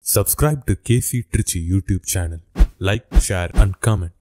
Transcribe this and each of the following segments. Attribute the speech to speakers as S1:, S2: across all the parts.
S1: Subscribe to KC Trichy YouTube channel. Like, share and comment.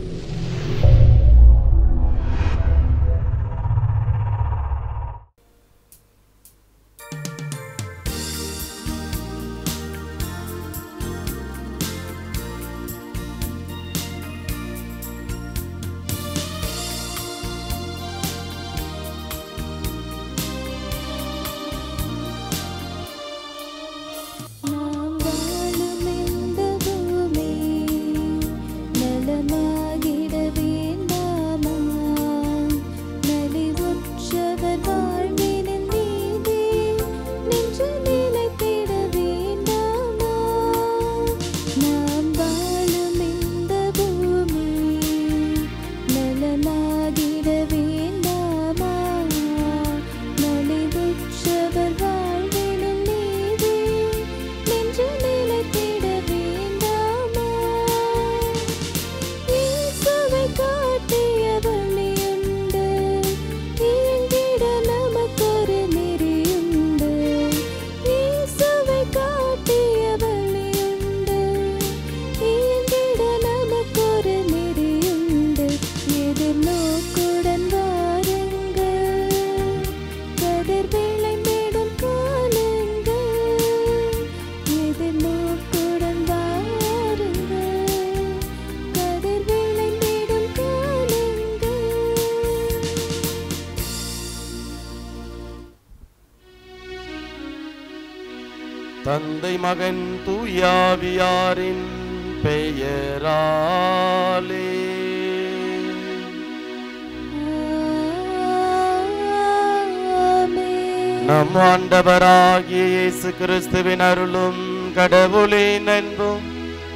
S2: தந்தை மகன் தூயாவியாரின் பெயராலே நம் ஆண்டவராகிய இயேசு கிறிஸ்துவின் அருளும் கடவுளின் அன்பும்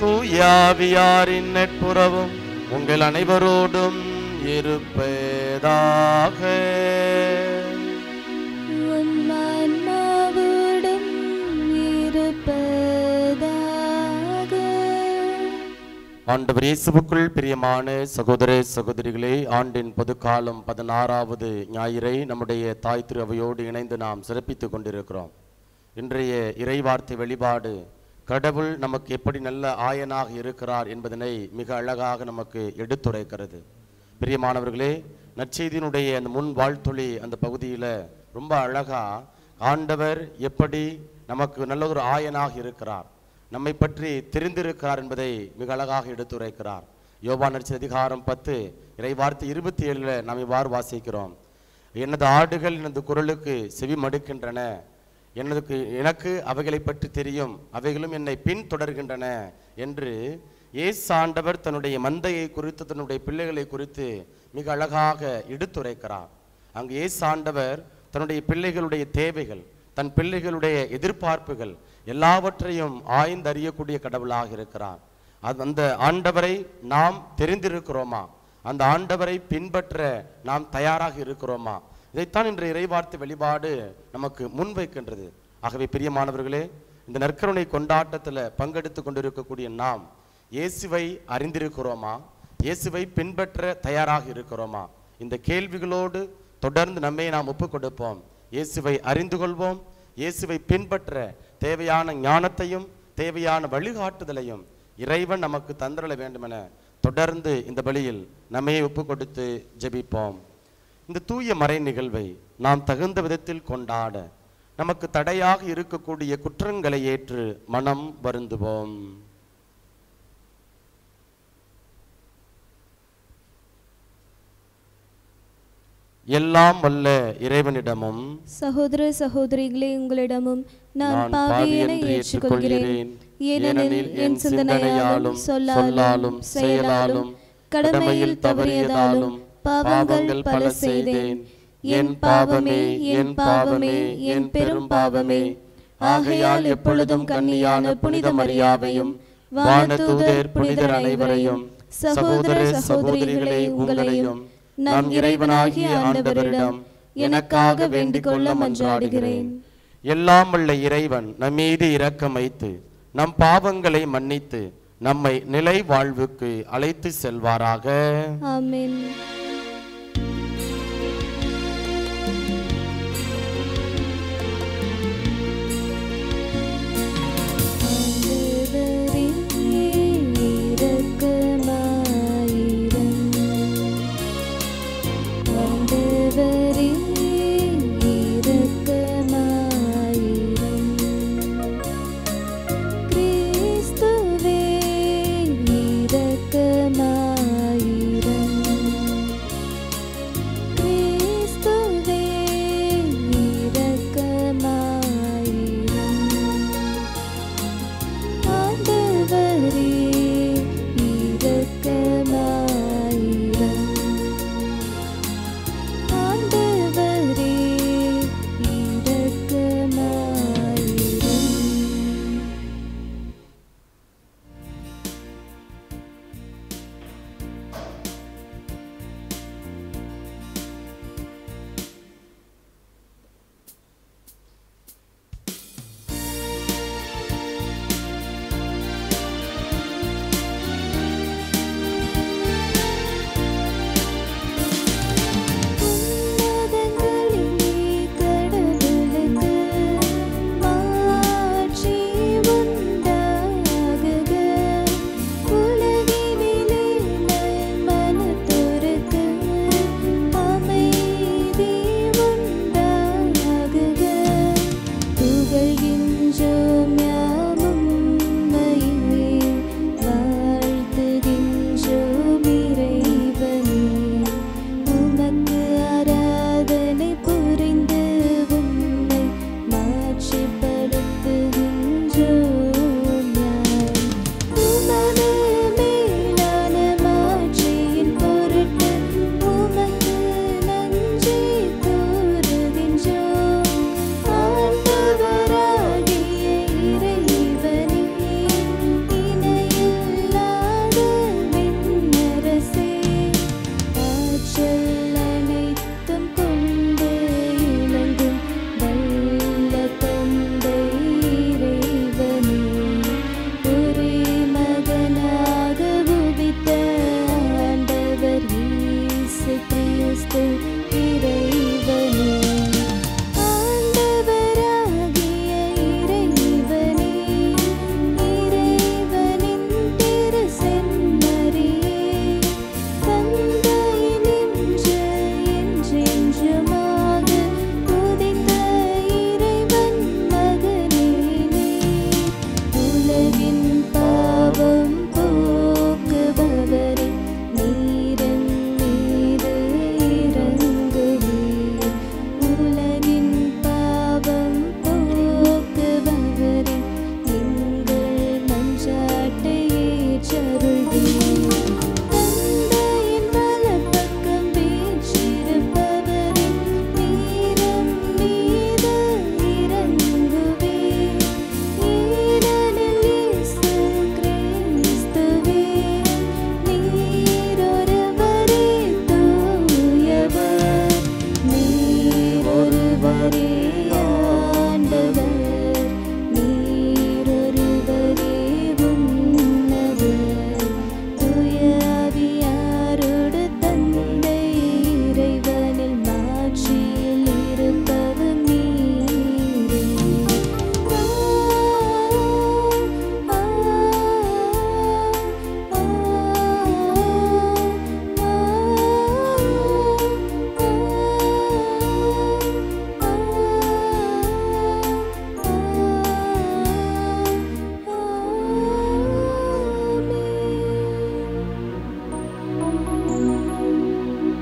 S2: தூயாவியாரின் நட்புறவும் உங்கள் அனைவரோடும் இருப்பதாக. ஆண்டவர் இயேசுவுக்குள் பிரியமான சகோதர சகோதரிகளே, ஆண்டின் பொதுக்காலம் 16வது ஞாயிறை நம்முடைய தாய் திரு அவையோடு இணைந்து நாம் சிறப்பித்துக் கொண்டிருக்கிறோம். இன்றைய இறைவார்த்தை வெளிப்பாடு கடவுள் நமக்கு எப்படி நல்ல ஆயனாக இருக்கிறார் என்பதனை மிக அழகாக நமக்கு எடுத்துரைக்கிறது. பிரியமானவர்களே, நற்செய்தியினுடைய அந்த முன் வாழ்த்தொழி அந்த பகுதியில் ரொம்ப அழகா ஆண்டவர் எப்படி நமக்கு நல்ல ஒரு ஆயனாக இருக்கிறார், நம்மை பற்றி தெரிந்திருக்கிறார் என்பதை மிக அழகாக எடுத்துரைக்கிறார். யோவான் நற்செய்தி அதிகாரம் 10 இறைவார்த்தை 27 நாம் இவ்வாறு வாசிக்கிறோம். எனது ஆடுகள் எனது குரலுக்கு செவி மடுக்கின்றன, எனக்கு அவைகளை பற்றி தெரியும், அவைகளும் என்னை பின்தொடர்கின்றன என்று இயேசு ஆண்டவர் தன்னுடைய மந்தையை குறித்து தன்னுடைய பிள்ளைகளை குறித்து மிக அழகாக எடுத்துரைக்கிறார். அங்கு இயேசு ஆண்டவர் தன்னுடைய பிள்ளைகளுடைய தேவைகள், தன் பிள்ளைகளுடைய எதிர்பார்ப்புகள் எல்லாவற்றையும் ஆய்ந்தறியக்கூடிய கடவுளாக இருக்கிறார். அந்த ஆண்டவரை நாம் தெரிந்திருக்கிறோமா? அந்த ஆண்டவரை பின்பற்ற நாம் தயாராக இருக்கிறோமா? இதைத்தான் இன்று இறைவார்த்தை வெளிப்பாடு நமக்கு முன்வைக்கின்றது. ஆகவே பிரியமானவர்களே, இந்த நற்கருணை கொண்டாட்டத்தில் பங்கெடுத்து கொண்டிருக்கக்கூடிய நாம் இயேசுவை அறிந்திருக்கிறோமா? இயேசுவை பின்பற்ற தயாராக இருக்கிறோமா? இந்த கேள்விகளோடு தொடர்ந்து நம்மை நாம் ஒப்புக் கொடுப்போம். இயேசுவை அறிந்து கொள்வோம். இயேசுவை பின்பற்ற தேவையான ஞானத்தையும் தேவையான வழிகாட்டுதலையும் இறைவன் நமக்கு தந்திரள வேண்டுமென தொடர்ந்து இந்த பலியில் நம்மை ஒப்பு கொடுத்து ஜெபிப்போம். இந்த தூய மறை நிகழ்வை நாம் தகுந்த விதத்தில் கொண்டாட நமக்கு தடையாக இருக்கக்கூடிய குற்றங்களை ஏற்று மனம் வருந்துவோம். எல்லாம் வல்ல இறைவனிடமும்
S3: சகோதர சகோதரிகளே உங்களிடமும் நான் பாவியனை ஏற்றுக்கொள்கிறேன். ஏனெனில் என் சிந்தனையாலும் சொல்லாலும் செயலாலும் கடமையில் தவறியதாலும் பாவங்கள் பல செய்தேன். என் பாவமே, என் பாவமே, என் பெரும் பாவமே. ஆகையால் எப்பொழுதும் கன்னியான புனித மரியாவையும் வானதூதர் புனிதர் அனைவரையும் சகோதர சகோதரிகளே உங்களையும் நம் இறைவனாகிய ஆண்டவரிடம் எனக்காக வேண்டிக் கொள்ள மன்றாடுகிறேன்.
S2: எல்லாம் வல்ல இறைவன் நம் மீது இரக்கம் வைத்து நம் பாவங்களை மன்னித்து நம்மை நிலை வாழ்வுக்கு அழைத்து செல்வாராக.
S3: ஆமென். ஆண்டவர்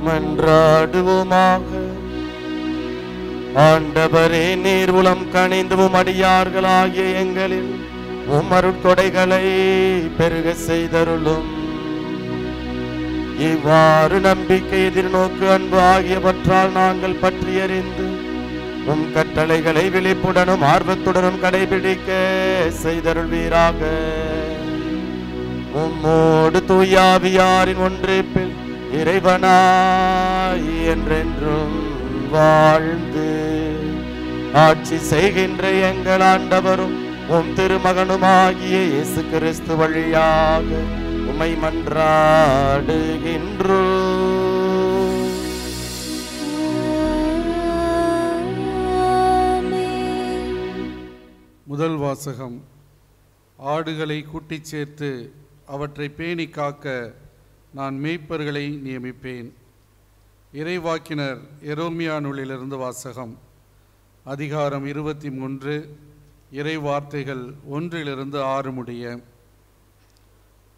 S2: மன்றாடுவோமாக. ஆண்டவரே, நீர் உளம் கனிந்தும் அடியார்களாகிய எங்களில் உமருட்கொடைகளை பெருக செய்தருளும். இவ்வாறு நம்பிக்கை, எதிர்நோக்கு, அன்பு ஆகியவற்றால் நாங்கள் பற்றியறிந்து உம் கட்டளைகளை விழிப்புடனும் ஆர்வத்துடனும் கடைபிடிக்க செய்தருள்வீராக. உம்மோடு தூயாவியாரின் ஒன்றிப்பில் இறைவனாய் என்றென்றும் வாழ்ந்து ஆட்சி செய்கின்ற எங்கள் ஆண்டவரும் உம் திருமகனுமாகிய இயேசு கிறிஸ்து வழியாக உம்மை மன்றாடுகின்றோம்.
S4: முதல் வாசகம். ஆடுகளை கூட்டிச் சேர்த்து அவற்றை பேணி காக்க நான் மேய்ப்பர்களை நியமிப்பேன். இறைவாக்கினர் எரோமியா நூலிலிருந்து வாசகம். அதிகாரம் 23, இறை வார்த்தைகள் 1-6 முடிய.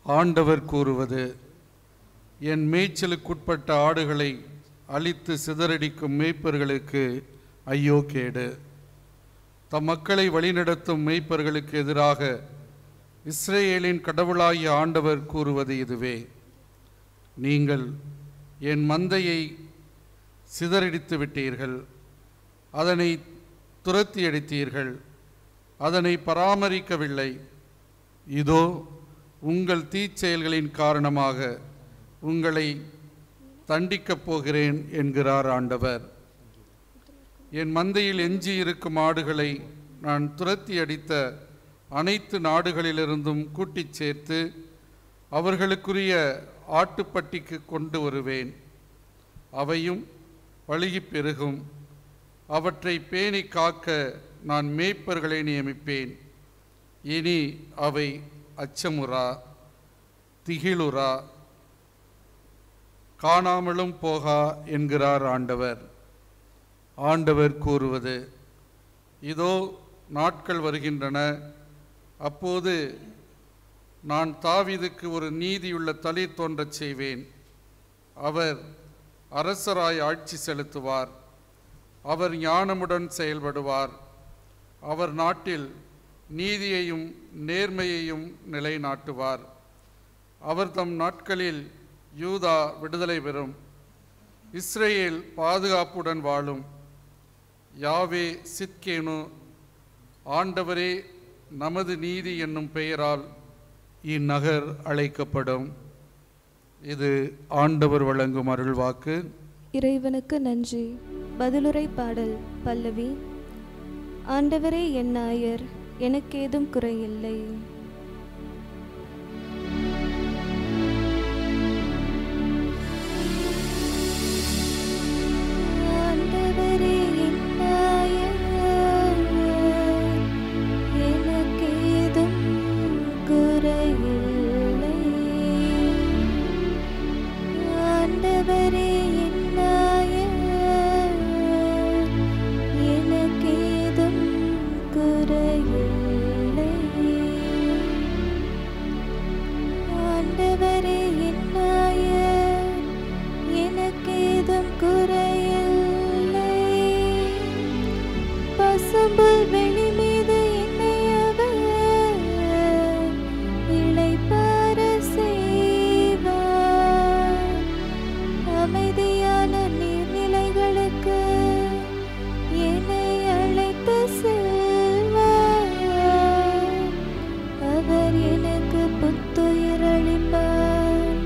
S4: ஆண்டவர் கூறுவது: என் மேய்ச்சலுக்குட்பட்ட ஆடுகளை அழித்து சிதறடிக்கும் மேய்ப்பர்களுக்கு ஐயோ கேடு. தம் மக்களை வழிநடத்தும் மேய்ப்பர்களுக்கு எதிராக இஸ்ரேலின் கடவுளாகிய ஆண்டவர் கூறுவது இதுவே: நீங்கள் என் மந்தையை சிதறடித்து விட்டீர்கள், அதனை துரத்தி அடித்தீர்கள், அதனை பராமரிக்கவில்லை. இதோ உங்கள் தீச்செயல்களின் காரணமாக உங்களை தண்டிக்கப் போகிறேன் என்கிறார் ஆண்டவர். என் மந்தையில் எஞ்சி இருக்கும் ஆடுகளை நான் துரத்தி அடித்த அனைத்து நாடுகளிலிருந்தும் கூட்டிச் சேர்த்து அவர்களுக்குரிய ஆட்டுப்பட்டிக்கு கொண்டு வருவேன். அவையும் பலுகி பெருகும். அவற்றை பேணி காக்க நான் மேய்ப்பர்களை நியமிப்பேன். இனி அவை அச்சமுறா, திகிலுறா, காணாமலும் போகா என்கிறார் ஆண்டவர். ஆண்டவர் கூறுவது: இதோ நாட்கள் வருகின்றன, அப்போது நான் தாவீதுக்கு ஒரு நீதியுள்ள தளிர் தோன்றச் செய்வேன். அவர் அரசராய் ஆட்சி செலுத்துவார். அவர் ஞானமுடன் செயல்படுவார். அவர் நாட்டில் நீதியையும் நேர்மையையும் நிலைநாட்டுவார். அவர் தம் நாட்களில் யூதா விடுதலை பெறும், இஸ்ரேல் பாதுகாப்புடன் வாழும். யாவே சித்கேனு, ஆண்டவரே நமது நீதி என்னும் பெயரால் இந்நகர் அழைக்கப்படும். இது ஆண்டவர் வழங்கும் அருள்வாக்கு.
S3: இறைவனுக்கு நன்றி. பதிலுரை பாடல் பல்லவி. ஆண்டவரே என் நாயர், எனக்கேதும் குறையில்லை. ஆண்டவரே என் நாயர், எனக்கேதும் குறையில்லை. ஆண்டவரே என் நாயர், எனக்கேதும் குறையில்லை. ஆண்டவரே என் நாயர், எனக்கேதும் குறையில்லை. பசும்புல் வெளி மீது என்னை அவர் இளைப்பாற செய்வார். அமைதியான நீர்நிலைகளுக்கு என்னை அழைத்து செல்வார். அவர் எனக்கு புத்துயிர் அளிப்பார்.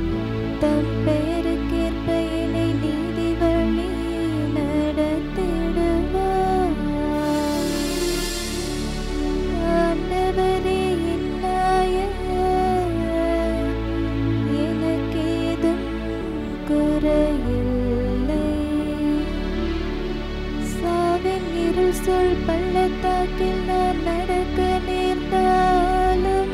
S3: தம் பெயருக்கேற்ப என்னை நீதி வழி நடத்திடுவார். ஆண்டவரே என் நாயர், எனக்கேதும் குறையில்லை. சாவின் இருள் சொல் பள்ளத்தாக்கில் நான் நடக்க நேர்ந்தாலும்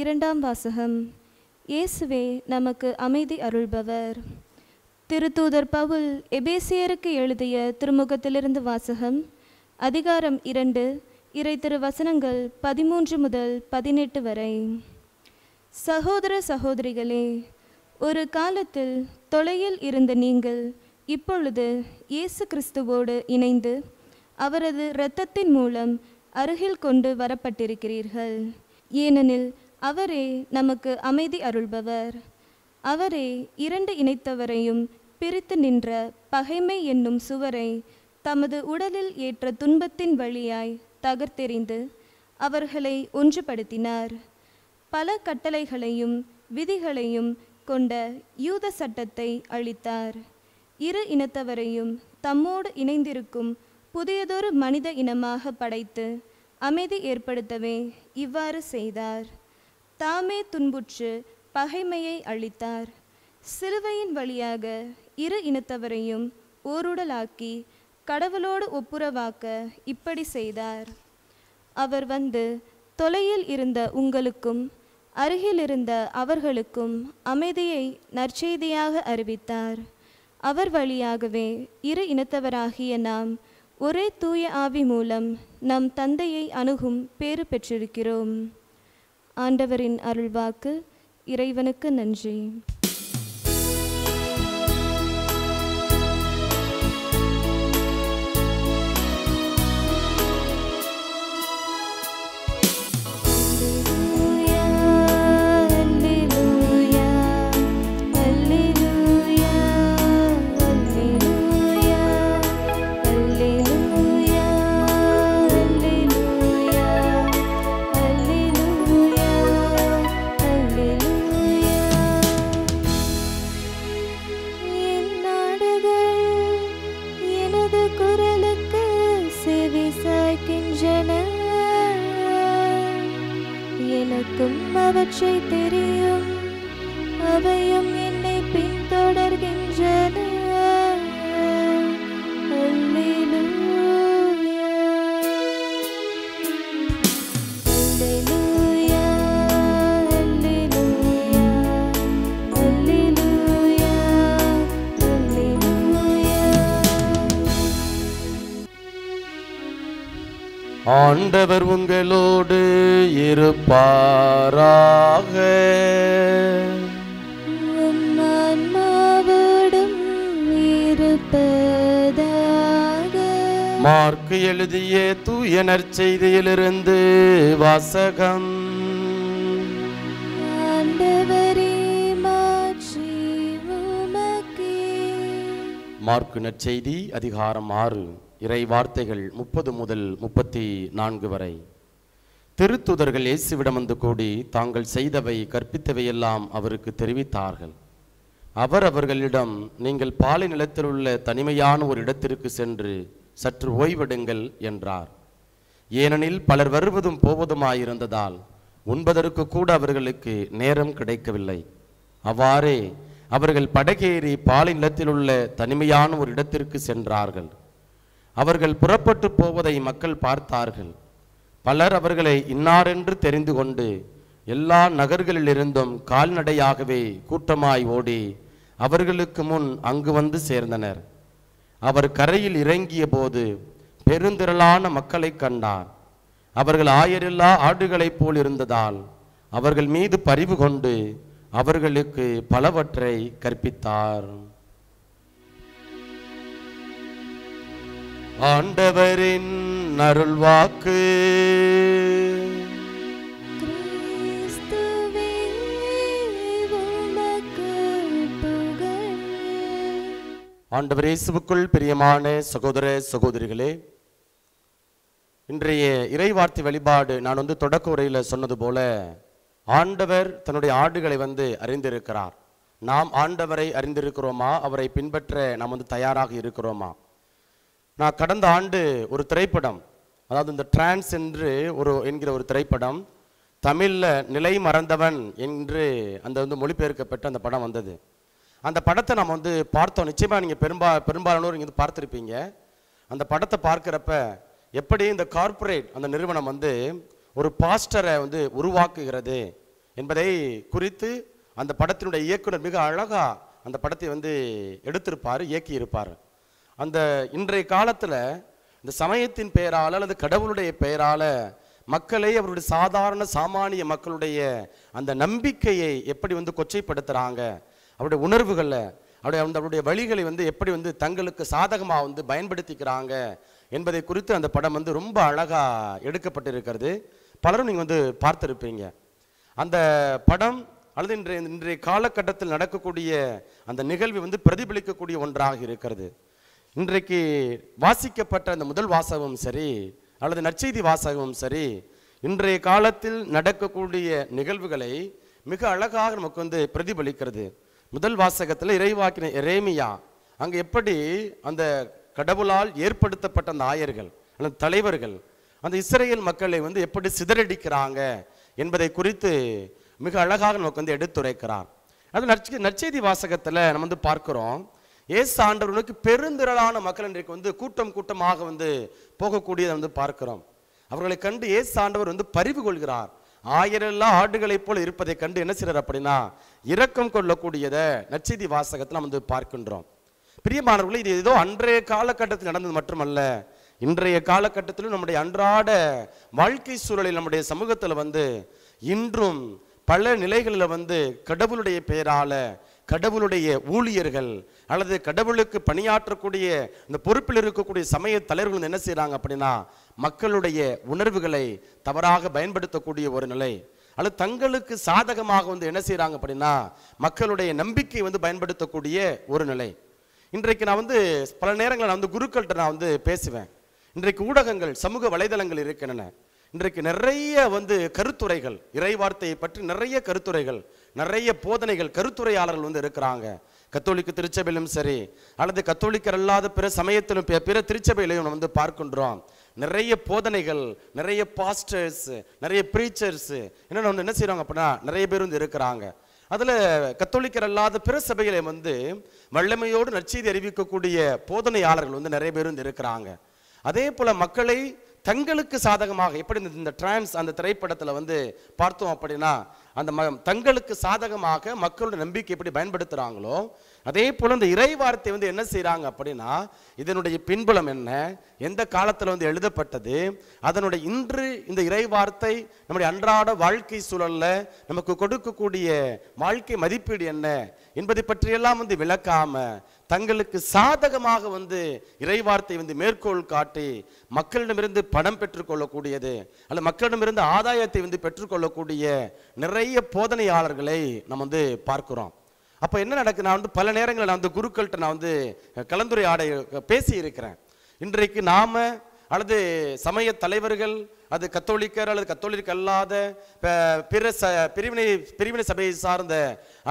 S5: இரண்டாம் வாசகம். இயேசுவே நமக்கு அமைதி அருள்பவர். திருத்தூதர் பவுல் எபேசியருக்கு எழுதிய திருமுகத்திலிருந்து வாசகம். அதிகாரம் 2, இறை திருவசனங்கள் 13 முதல் 18 வரை. சகோதர சகோதரிகளே, ஒரு காலத்தில் தொலையில் இருந்த நீங்கள் இப்பொழுது இயேசு கிறிஸ்துவோடு இணைந்து அவரது இரத்தத்தின் மூலம் அருகில் கொண்டு வரப்பட்டிருக்கிறீர்கள். ஏனெனில் அவரே நமக்கு அமைதி அருள்பவர். அவரே இரண்டு இணைத்தவரையும் பிரித்து நின்ற பகைமை என்னும் சுவரை தமது உடலில் ஏற்ற துன்பத்தின் வழியாய் தகர்த்தெறிந்து அவர்களை ஒன்றுபடுத்தினார். பல கட்டளைகளையும் விதிகளையும் கொண்ட யூத சட்டத்தை அளித்தார். இரு இனத்தவரையும் தம்மோடு இணைந்திருக்கும் புதியதொரு மனித இனமாக படைத்து அமைதி ஏற்படுத்தவே இவ்வாறு செய்தார். தாமே துன்புற்று பகைமையை அளித்தார். சிலுவையின் வழியாக இரு இனத்தவரையும் ஓருடலாக்கி கடவுளோடு ஒப்புரவாக்க இப்படி செய்தார். அவர் வந்து தொலையில் இருந்த உங்களுக்கும் அருகில் இருந்த அவர்களுக்கும் அமைதியை நற்செய்தியாக அறிவித்தார். அவர் வழியாகவே இரு இனத்தவராகிய நாம் ஒரே தூய ஆவி மூலம் நம் தந்தையை அணுகும் பேறு பெற்றிருக்கிறோம். ஆண்டவரின் அருள்வாக்கு. இறைவனுக்கு நன்றி.
S3: எனக்கும் அவற்றை தெரியும், அவையும் என்னை பின்தொடர்கின்றன. அல்லேலூயா, அல்லேலூயா, அல்லேலூயா, அல்லேலூயா, அல்லேலூயா.
S2: ஆண்டவர் உங்களோடு இருப்பாராக.
S3: உம் ஆன்மாவோடும் இருப்பதாக.
S2: மார்க்கு எழுதிய தூய நற்செய்தியிலிருந்து வாசகம்.
S3: ஆண்டவரே, மாட்சி உமக்கே.
S2: மார்க்கு நற்செய்தி அதிகாரம் 6, இறை வார்த்தைகள் 30 முதல் 34 வரை. திருத்துதர்கள் இயேசுவிடம் வந்து கூடி தாங்கள் செய்தவை கற்பித்தவையெல்லாம் அவருக்கு தெரிவித்தார்கள். அவர் அவர்களிடம், நீங்கள் பாலை நிலத்தில் உள்ள தனிமையான ஒரு இடத்திற்கு சென்று சற்று ஓய்வெடுங்கள் என்றார். ஏனெனில் பலர் வருவதும் போவதுமாயிருந்ததால் உண்பதற்கு கூட அவர்களுக்கு நேரம் கிடைக்கவில்லை. அவ்வாறே அவர்கள் படகேறி பாலை நிலத்தில் உள்ள தனிமையான ஒரு இடத்திற்கு சென்றார்கள். அவர்கள் புறப்பட்டு போவதை மக்கள் பார்த்தார்கள். பலர் அவர்களை இன்னாரென்று தெரிந்து கொண்டு எல்லா நகர்களிலிருந்தும் கால்நடையாகவே கூட்டமாய் ஓடி அவர்களுக்கு முன் அங்கு வந்து சேர்ந்தனர். அவர் கரையில் இறங்கிய போது பெருந்திரளான மக்களை கண்டார். அவர்கள் ஆயரில்லா ஆடுகளைப் போல் இருந்ததால் அவர்கள் மீது பரிவு கொண்டு அவர்களுக்கு பலவற்றை கற்பித்தார். ஆண்டவரின் அருள்வாக்கு.
S3: கிறிஸ்துவே, உமக்கு புகழ்.
S2: ஆண்டவர் இயேசுவுக்குள் பிரியமான சகோதர சகோதரிகளே, இன்றைய இறைவார்த்தை வழிபாடு நான் தொடக்க உரையில் சொன்னது போல ஆண்டவர் தன்னுடைய ஆடுகளை அறிந்திருக்கிறார். நாம் ஆண்டவரை அறிந்திருக்கிறோமா? அவரை பின்பற்ற நாம் தயாராக இருக்கிறோமா? நான் கடந்த ஆண்டு ஒரு திரைப்படம், அதாவது இந்த டிரான்ஸ் என்று என்கிற ஒரு திரைப்படம், தமிழில் நிலை மறந்தவன் என்று அந்த மொழிபெயர்க்கப்பட்ட அந்த படம் வந்தது. அந்த படத்தை நம்ம பார்த்தோம். நிச்சயமாக நீங்கள் பெரும்பாலானோர் இங்கே பார்த்துருப்பீங்க. அந்த படத்தை பார்க்குறப்ப எப்படி இந்த கார்ப்பரேட் அந்த நிறுவனம் ஒரு பாஸ்டரை உருவாக்குகிறது, என்பதை குறித்து அந்த படத்தினுடைய இயக்குனர் மிக அழகா அந்த படத்தை வந்து எடுத்திருப்பார், இயக்கி இருப்பார். அந்த இன்றைய காலத்தில் இந்த சமயத்தின் பெயரால் அல்லது கடவுளுடைய பெயரால் மக்களை அவருடைய சாதாரண சாமானிய மக்களுடைய அந்த நம்பிக்கையை எப்படி வந்து கொச்சைப்படுத்துகிறாங்க, அவருடைய உணர்வுகளை அவருடைய வழிகளை வந்து எப்படி வந்து தங்களுக்கு சாதகமாக வந்து பயன்படுத்திக்கிறாங்க என்பதை குறித்து அந்த படம் வந்து ரொம்ப அழகாக எடுக்கப்பட்டிருக்கிறது. பலரும் நீங்கள் வந்து பார்த்துருப்பீங்க. அந்த படம் அல்லது இன்றைய காலகட்டத்தில் நடக்கக்கூடிய அந்த நிகழ்வை வந்து பிரதிபலிக்கக்கூடிய ஒன்றாக இருக்கிறது. இன்றைக்கு வாசிக்கப்பட்ட அந்த முதல் வாசகமும் சரி அல்லது நற்செய்தி வாசகமும் சரி இன்றைய காலத்தில் நடக்கக்கூடிய நிகழ்வுகளை மிக அழகாக நமக்கு வந்து பிரதிபலிக்கிறது. முதல் வாசகத்தில் இறைவாக்கின எரேமியா அங்கே எப்படி அந்த கடவுளால் ஏற்படுத்தப்பட்ட அந்த ஆயர்கள் அல்லது தலைவர்கள் அந்த இஸ்ரேல் மக்களை வந்து எப்படி சிதறடிக்கிறாங்க என்பதை குறித்து மிக அழகாக நமக்கு வந்து எடுத்துரைக்கிறார். அது நற்செய்தி வாசகத்தில் நம்ம வந்து பார்க்கிறோம், இயேசு ஆண்டவருக்கு பெருந்திரளான மக்கள் இன்றைக்கு வந்து கூட்டம் கூட்டமாக வந்து போகக்கூடியதை வந்து பார்க்கிறோம். அவர்களை கண்டு இயேசு ஆண்டவர் வந்து பரிவு கொள்கிறார். ஆயிரெல்லாம் ஆடுகளைப் போல இருப்பதை கண்டு என்ன செய்றார் அப்படின்னா இரக்கம் கொள்ளக்கூடியதை நற்செய்தி வாசகத்தில் நம்ம வந்து பார்க்கின்றோம். பிரியமானவர்களே, இது ஏதோ அன்றைய காலகட்டத்தில் நடந்தது மட்டுமல்ல, இன்றைய காலகட்டத்திலும் நம்முடைய அன்றாட வாழ்க்கை சூழலில் நம்முடைய சமூகத்தில் வந்து இன்றும் பல நிலைகளில் வந்து கடவுளுடைய பெயரால கடவுளுடைய ஊழியர்கள் அல்லது கடவுளுக்கு பணியாற்றக்கூடிய இந்த பொறுப்பில் இருக்கக்கூடிய சமய தலைவர்கள் என்ன செய்யறாங்க அப்படின்னா மக்களுடைய உணர்வுகளை தவறாக பயன்படுத்தக்கூடிய ஒரு நிலை, அல்லது தங்களுக்கு சாதகமாக வந்து என்ன செய்யறாங்க அப்படின்னா மக்களுடைய நம்பிக்கை வந்து பயன்படுத்தக்கூடிய ஒரு நிலை. இன்றைக்கு நான் வந்து பல நேரங்களில் நான் வந்து குருக்கள்கிட்ட நான் வந்து பேசுவேன். இன்றைக்கு ஊடகங்கள் சமூக வலைதளங்கள் இருக்கின்றன. இன்றைக்கு நிறைய வந்து கருத்துரைகள், இறைவார்த்தையை பற்றி நிறைய கருத்துரைகள், நிறைய போதனைகள், கருத்துரையாளர்கள் வந்து இருக்கிறாங்க. கத்தோலிக்க திருச்சபையிலும் சரி அல்லது கத்தோலிக்கர் அல்லாத பிற சமயத்திலும் பிற திருச்சபையிலையும் நம்ம வந்து பார்க்கின்றோம். நிறைய போதனைகள், நிறைய பாஸ்டர்ஸ், நிறைய ப்ரீச்சர்ஸ் என்ன வந்து என்ன செய்யறாங்க அப்படின்னா நிறைய பேர் வந்து இருக்கிறாங்க. அதில் கத்தோலிக்கர் அல்லாத பிற சபைகளை வந்து வல்லமையோடு நற்செய்தி அறிவிக்கக்கூடிய போதனையாளர்கள் வந்து நிறைய பேர் வந்து இருக்கிறாங்க. அதே போல மக்களை தங்களுக்கு சாதகமாக எப்படி இந்த டிரான்ஸ் அந்த திரைப்படத்தில் வந்து பார்த்தோம் அப்படின்னா அந்த தங்களுக்கு சாதகமாக மக்களோட நம்பிக்கை எப்படி பயன்படுத்துகிறாங்களோ அதே போல் இந்த இறைவார்த்தை வந்து என்ன செய்கிறாங்க அப்படின்னா இதனுடைய பின்புலம் என்ன, எந்த காலத்தில் வந்து எழுதப்பட்டது, அதனுடைய இன்று இந்த இறைவார்த்தை நம்முடைய அன்றாட வாழ்க்கை சூழலில் நமக்கு கொடுக்கக்கூடிய வாழ்க்கை மதிப்பீடு என்ன என்பதை பற்றியெல்லாம் வந்து விளக்காம தங்களுக்கு சாதகமாக வந்து இறைவார்த்தை வந்து மேற்கோள் காட்டி மக்களிடமிருந்து பணம் பெற்றுக்கொள்ளக்கூடியது அல்ல மக்களிடமிருந்து ஆதாயத்தை வந்து பெற்றுக்கொள்ளக்கூடிய நிறைய போதனையாளர்களை நம்ம வந்து பார்க்கிறோம். அப்போ என்ன நடக்குது, நான் வந்து பல நேரங்களில் நான் வந்து குருக்கள்கிட்ட நான் வந்து கலந்துரையாட பேசி இருக்கிறேன். இன்றைக்கு நாம அல்லது சமய தலைவர்கள், அது கத்தோலிக்கர் அல்லது கத்தோலிக்க அல்லாத பிரிவினை சபையை சார்ந்த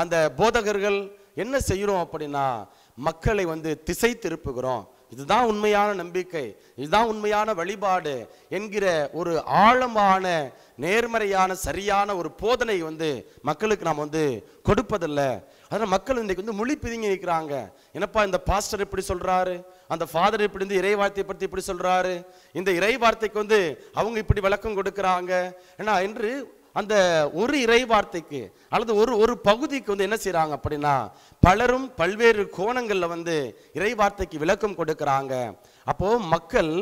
S2: அந்த போதகர்கள் என்ன செய்கிறோம் அப்படின்னா மக்களை வந்து திசை திருப்புகிறோம். இதுதான் உண்மையான நம்பிக்கை, இதுதான் உண்மையான வழிபாடு என்கிற ஒரு ஆழமான நேர்மறையான சரியான ஒரு போதனை வந்து மக்களுக்கு நாம் வந்து கொடுப்பதில்லை. அதனால் மக்கள் இன்றைக்கு வந்து மொழி பிதுங்கி நிற்கிறாங்க. என்னப்பா இந்த பாஸ்டர் இப்படி சொல்றாரு, அந்த ஃபாதர் இப்படி வந்து இறைவார்த்தையை பற்றி இப்படி சொல்றாரு, இந்த இறைவார்த்தைக்கு வந்து அவங்க இப்படி விளக்கம் கொடுக்குறாங்க ஏன்னா என்று அந்த ஒரு இறைவார்த்தைக்கு அல்லது ஒரு பகுதிக்கு வந்து என்ன செய்யறாங்க அப்படின்னா பலரும் பல்வேறு கோணங்களில் வந்து இறைவார்த்தைக்கு விளக்கம் கொடுக்கிறாங்க. அப்போ மக்கள்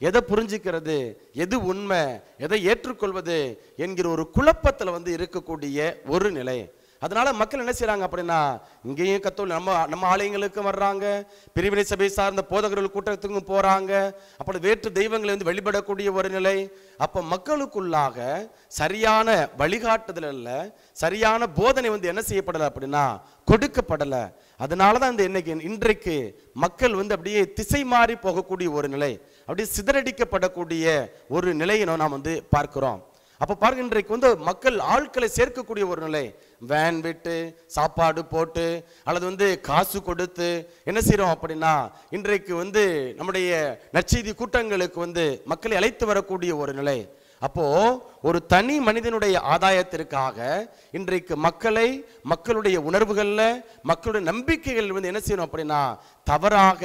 S2: எதை புரிஞ்சுக்கிறது, எது உண்மை, எதை ஏற்றுக்கொள்வது என்கிற ஒரு குழப்பத்தில் வந்து இருக்கக்கூடிய ஒரு நிலை. அதனால மக்கள் என்ன செய்யறாங்க அப்படின்னா இங்கேயும் நம்ம ஆலயங்களுக்கும் வர்றாங்க, பிரிவினை சபை சார்ந்த போதகர்கள் கூட்டத்துக்கும் போறாங்க, அப்படி வேற்று தெய்வங்களை வந்து வழிபடக்கூடிய ஒரு நிலை. அப்ப மக்களுக்குள்ளாக சரியான வழிகாட்டுதல் அல்ல, சரியான போதனை வந்து என்ன செய்யப்படலை அப்படின்னா கொடுக்கப்படலை. அதனாலதான் இன்றைக்கு மக்கள் வந்து அப்படியே திசை மாறி போகக்கூடிய ஒரு நிலை, அப்படியே சிதறடிக்கப்படக்கூடிய ஒரு நிலையை நாம் வந்து பார்க்கிறோம். அப்போ பாருங்க, இன்றைக்கு வந்து மக்கள் ஆட்களை சேர்க்கக்கூடிய ஒரு நிலை, வேன் விட்டு சாப்பாடு போட்டு அல்லது வந்து காசு கொடுத்து என்ன செய்யறோம் அப்படின்னா இன்றைக்கு வந்து நம்முடைய நற்செய்தி கூட்டங்களுக்கு வந்து மக்களை அழைத்து வரக்கூடிய ஒரு நிலை. அப்போ ஒரு தனி மனிதனுடைய ஆதாயத்திற்காக இன்றைக்கு மக்களுடைய உணர்வுகள்ல, மக்களுடைய நம்பிக்கைகள் வந்து என்ன செய்யணும் அப்படின்னா தவறாக